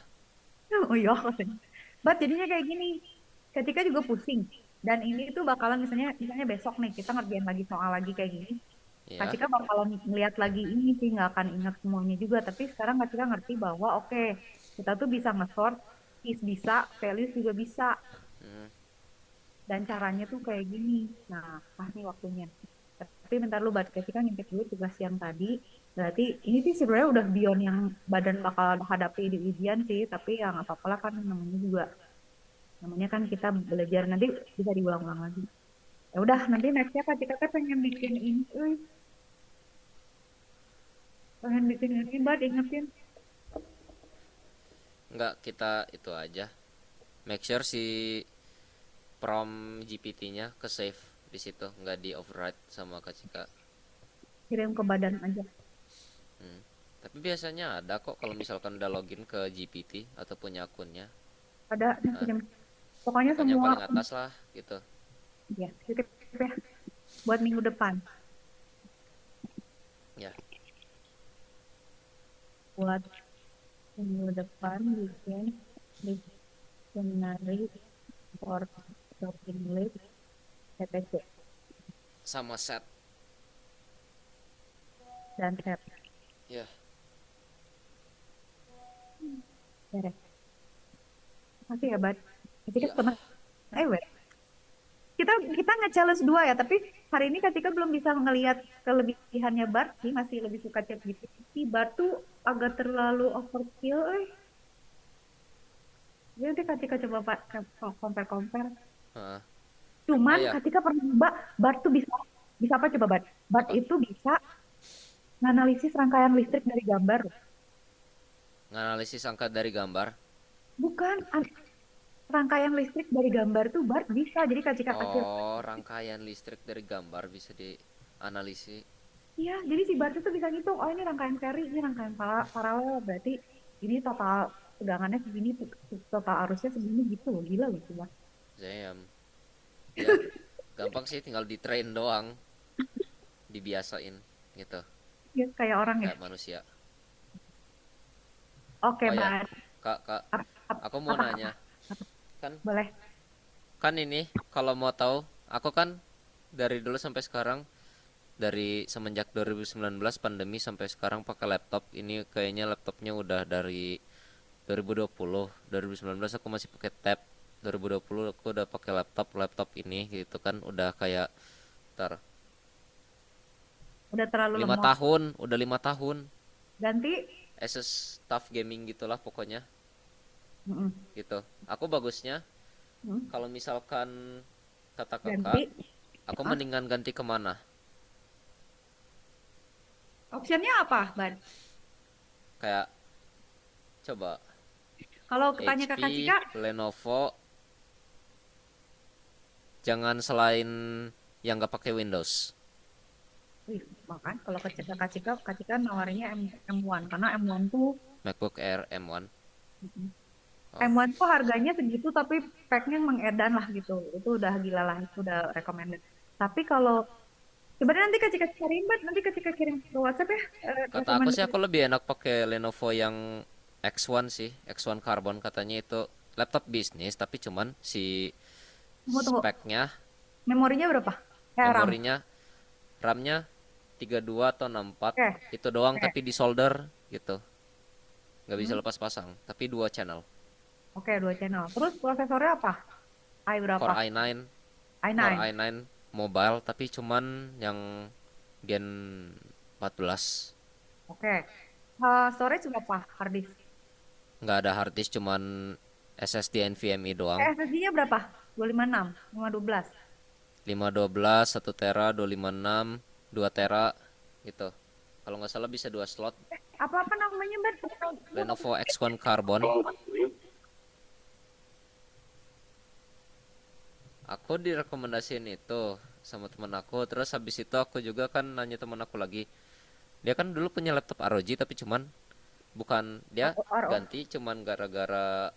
Oh iya katanya. Bat jadinya kayak gini. Ketika juga pusing. Dan ini tuh bakalan misalnya besok nih kita ngerjain lagi soal lagi kayak gini. Kak Iya. Cika bakalan ngeliat lagi ini sih nggak akan ingat semuanya juga. Tapi sekarang Kak Cika ngerti bahwa oke kita tuh bisa nge-sort, is bisa, values juga bisa. Hmm. Dan caranya tuh kayak gini. Nah, pas nih waktunya. Tapi bentar lu Kak Cika ngintip dulu tugas yang tadi. Berarti ini sih sebenarnya udah beyond yang Badan bakal hadapi di ujian sih. Tapi yang apa-apa lah kan namanya juga namanya kan kita belajar nanti bisa diulang-ulang lagi. Ya udah nanti nextnya Kak Cika teh pengen bikin ini, pengen bikin ini, Bad ingetin. Enggak, kita itu aja. Make sure si prompt GPT-nya ke save di situ, nggak di override sama Kak Cika. Kirim ke Badan aja. Hmm. Tapi biasanya ada kok kalau misalkan udah login ke GPT atau punya akunnya. Ada nih Nah, kirim. Pokoknya pokoknya semua paling atas lah gitu. ya titip ya buat minggu depan. Ya. Buat Minggu depan bikin dictionary for shopping list PPC sama set. dan set. Ya, Beres. Makasih ya, Bad. Ketika iya. pernah, wait. Kita nge-challenge 2 ya, tapi hari ini ketika belum bisa ngelihat kelebihannya Bart, sih masih lebih suka chat GPT. Bart tuh agak terlalu overkill, Jadi nanti ketika coba compare. Heeh. Cuman Iya. ketika pernah coba, Bart tuh bisa apa coba Bart? Bart Apa? itu bisa menganalisis rangkaian listrik dari gambar. Nganalisis angka dari gambar. Bukan, rangkaian listrik dari gambar tuh Bart bisa. Jadi ketika kasih, Oh, rangkaian listrik dari gambar bisa dianalisis. iya, jadi si Bart itu bisa ngitung, oh ini rangkaian seri, ini rangkaian paralel, berarti ini total tegangannya segini, total arusnya segini gitu loh, gila loh coba. Jam. Ya, gampang sih, tinggal di train doang, dibiasain gitu, Ya, kayak orang ya. kayak manusia. Oke, Oh ya, Bart. Kak, Apa, aku mau apa, nanya. apa? Kan Boleh. kan ini kalau mau tahu, aku kan dari dulu sampai sekarang, dari semenjak 2019 pandemi sampai sekarang pakai laptop. Ini kayaknya laptopnya udah dari 2020. 2019 aku masih pakai tab. 2020 aku udah pakai laptop ini gitu kan, udah kayak ntar Udah terlalu 5 lemot. tahun, udah 5 tahun Ganti. Asus TUF gaming gitulah pokoknya Mm-mm. gitu. Aku bagusnya Mm. kalau misalkan kata kakak, Ganti. aku Hah? mendingan ganti kemana? Optionnya apa, Bart? Kayak coba Kalau tanya HP, kakak Cika, Lenovo, jangan selain yang nggak pakai Windows. wih, makan kalau ke kakak Cika nawarinnya M1 karena M1 tuh MacBook Air M1. Oh, M1 tuh harganya segitu tapi speknya mengedan lah gitu. Itu udah gila lah, itu udah recommended. Tapi kalau sebenarnya nanti Kak Cika cariin, Bat. Nanti Kak Cika kirim ke WhatsApp ya. kata aku sih Recommended. aku lebih enak pakai Lenovo yang X1 sih, X1 Carbon. Katanya itu laptop bisnis tapi cuman si Tunggu. speknya, Memorinya berapa? RAM. memorinya, RAM-nya 32 atau 64 Oke. itu doang, Oke. tapi di solder gitu, nggak bisa Hmm. lepas pasang, tapi dua channel. Oke, 2 channel. Terus prosesornya apa? i berapa? Core i9, Core i9. i9 mobile tapi cuman yang Gen 14. Oke. Storage berapa? Hard disk. Nggak ada hard disk, cuman SSD NVMe doang. SSD-nya berapa? 256, 512. 512, 1 tera, 256, 2 tera gitu. Kalau nggak salah bisa 2 slot. Apa namanya, Bat? Lenovo X1 Carbon. Aku direkomendasiin itu sama teman aku. Terus habis itu aku juga kan nanya teman aku lagi. Dia kan dulu punya laptop ROG tapi cuman bukan dia RO. ganti cuman gara-gara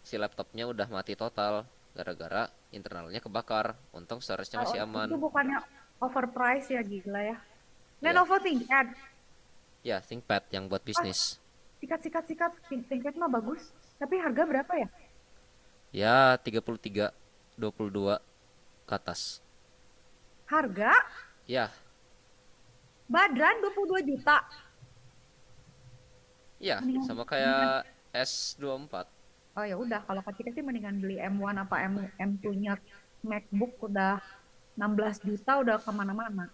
si laptopnya udah mati total, gara-gara internalnya kebakar. Untung storage-nya masih aman. Itu bukannya overprice ya, gila ya. Ya, Lenovo ThinkPad. ya ThinkPad yang buat bisnis. Sikat. ThinkPad mah bagus. Tapi harga berapa ya? Ya 33, 22 ke atas. Harga Ya, Badran 22 juta. ya Mendingan, sama mendingan. kayak S24. Oh ya udah, kalau Kak sih mendingan beli M1 apa M2-nya MacBook udah 16 juta udah kemana-mana.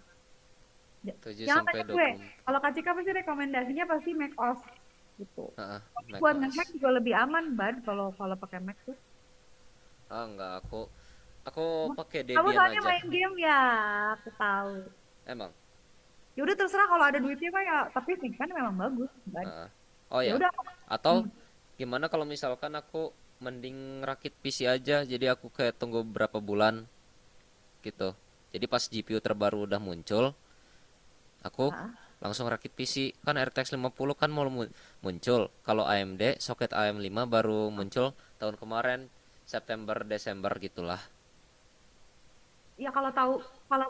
7 Jangan sampai tanya gue. 20. Kalau Kak Cika pasti rekomendasinya pasti Mac OS gitu. Heeh, Buat macOS. nge-hack juga lebih aman, Bad, kalau pakai Mac tuh. Ah enggak, aku pakai Kamu Debian soalnya aja. main game ya, aku tahu. Emang. Ya udah terserah kalau ada duitnya mah ya, tapi ThinkPad memang bagus, Bad. Heeh. Oh Ya ya. udah. Atau Hmm. gimana kalau misalkan aku mending rakit PC aja, jadi aku kayak tunggu berapa bulan gitu. Jadi pas GPU terbaru udah muncul, aku Ah, langsung rakit PC. Kan RTX 50 kan mau muncul. Kalau AMD soket AM5 baru muncul tahun kemarin, September Desember gitulah. ya kalau tahu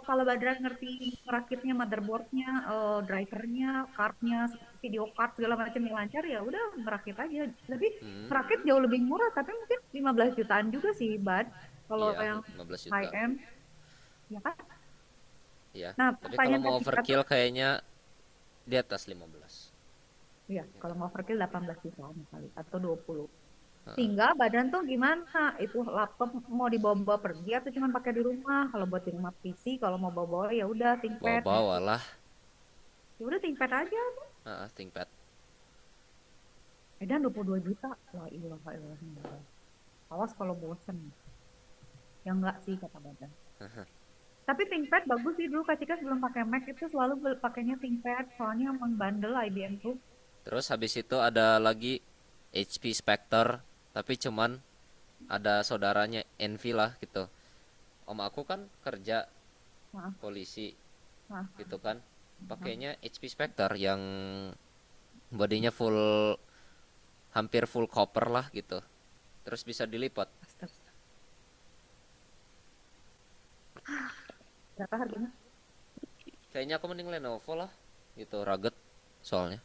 kalau Badran ngerti merakitnya, motherboardnya, drivernya, cardnya, video card segala macam yang lancar ya udah merakit aja. Tapi merakit jauh lebih murah, tapi mungkin 15 jutaan juga sih, Bad. Kalau Iya, yang 15 high juta. end, ya kan? Iya. Nah, Tapi kalau pertanyaan mau ketiga tuh, overkill kayaknya di atas 15. ya kalau mau overkill 18 jutaan kali atau 20. Heeh. Sehingga badan tuh gimana? Itu laptop mau dibawa-bawa pergi atau cuma pakai di rumah? Kalau buat di rumah PC, kalau mau bawa-bawa ya udah ThinkPad Bawa-bawa gitu. lah. Ya udah ThinkPad aja. ThinkPad. Dan 22 juta. La ilaha illallah. Awas kalau bosen. Ya enggak sih kata badan. Tapi ThinkPad bagus sih, dulu Kak Cika sebelum pakai Mac itu selalu pakainya ThinkPad. Soalnya emang bandel IBM tuh. Terus habis itu ada lagi HP Spectre, tapi cuman ada saudaranya Envy lah gitu. Om aku kan kerja Nah, polisi nah. gitu kan, pakainya HP Spectre yang bodinya full, hampir full copper lah gitu. Terus bisa dilipat. Astaga. Berapa harganya? Kayaknya aku mending Lenovo lah gitu, rugged soalnya.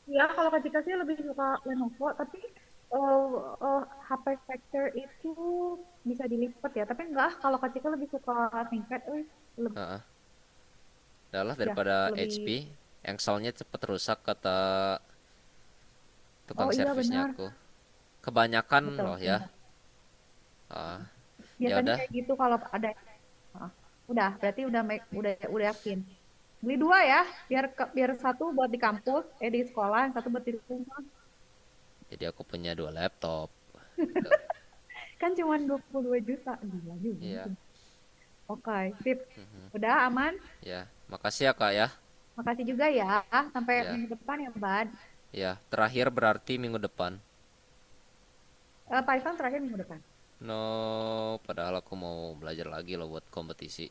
Ya, kalau Kak Cika sih lebih suka Lenovo, tapi HP Spectre itu bisa dilipat ya. Tapi enggak, kalau Kak Cika lebih suka ThinkPad, lebih, Heeh. Adalah ya, daripada HP, lebih. engselnya cepet rusak kata tukang Oh iya servisnya benar, aku. Kebanyakan betul, loh ya. benar. Ah, ya Biasanya udah. kayak gitu kalau ada. Ah, udah, berarti udah yakin. Beli dua ya, biar satu buat di kampus, di sekolah, yang satu buat di rumah. Jadi aku punya 2 laptop. Gitu. Kan cuma 22 juta, gila juga. Iya. Oke, sip. Mhm. Udah aman. Ya, makasih ya Kak ya. Makasih juga ya. Sampai Ya, minggu depan ya, Bad. ya. Terakhir berarti minggu depan. Python terakhir minggu depan. No, padahal aku mau belajar lagi loh buat kompetisi.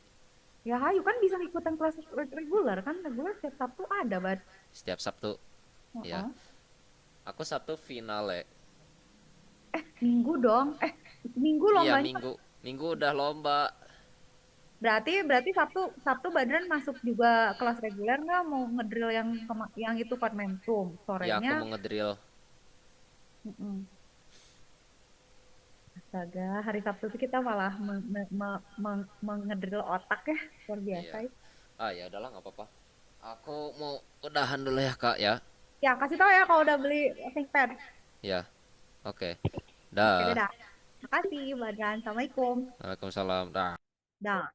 Ya, Hayu kan bisa ikutan kelas reguler kan? Reguler setiap Sabtu ada, Bad. Setiap Sabtu. Ya, Heeh. aku Sabtu finale. Minggu dong. Minggu Iya, lombanya. Minggu udah lomba. Berarti Sabtu Sabtu Badran masuk juga kelas reguler nggak? Mau ngedrill yang itu Momentum Ya, aku sorenya. mau ngedrill. Mm-mm. Astaga, hari Sabtu itu kita malah mengedrill otak ya, luar biasa. Iya. Ya. Ya udahlah, nggak apa-apa. Aku mau udahan dulu ya Kak ya. Ya, kasih tahu ya kalau udah beli ThinkPad. Ya, oke. Oke, Dah. dadah. Makasih, Badran. Assalamualaikum. Waalaikumsalam. Dah. Dah.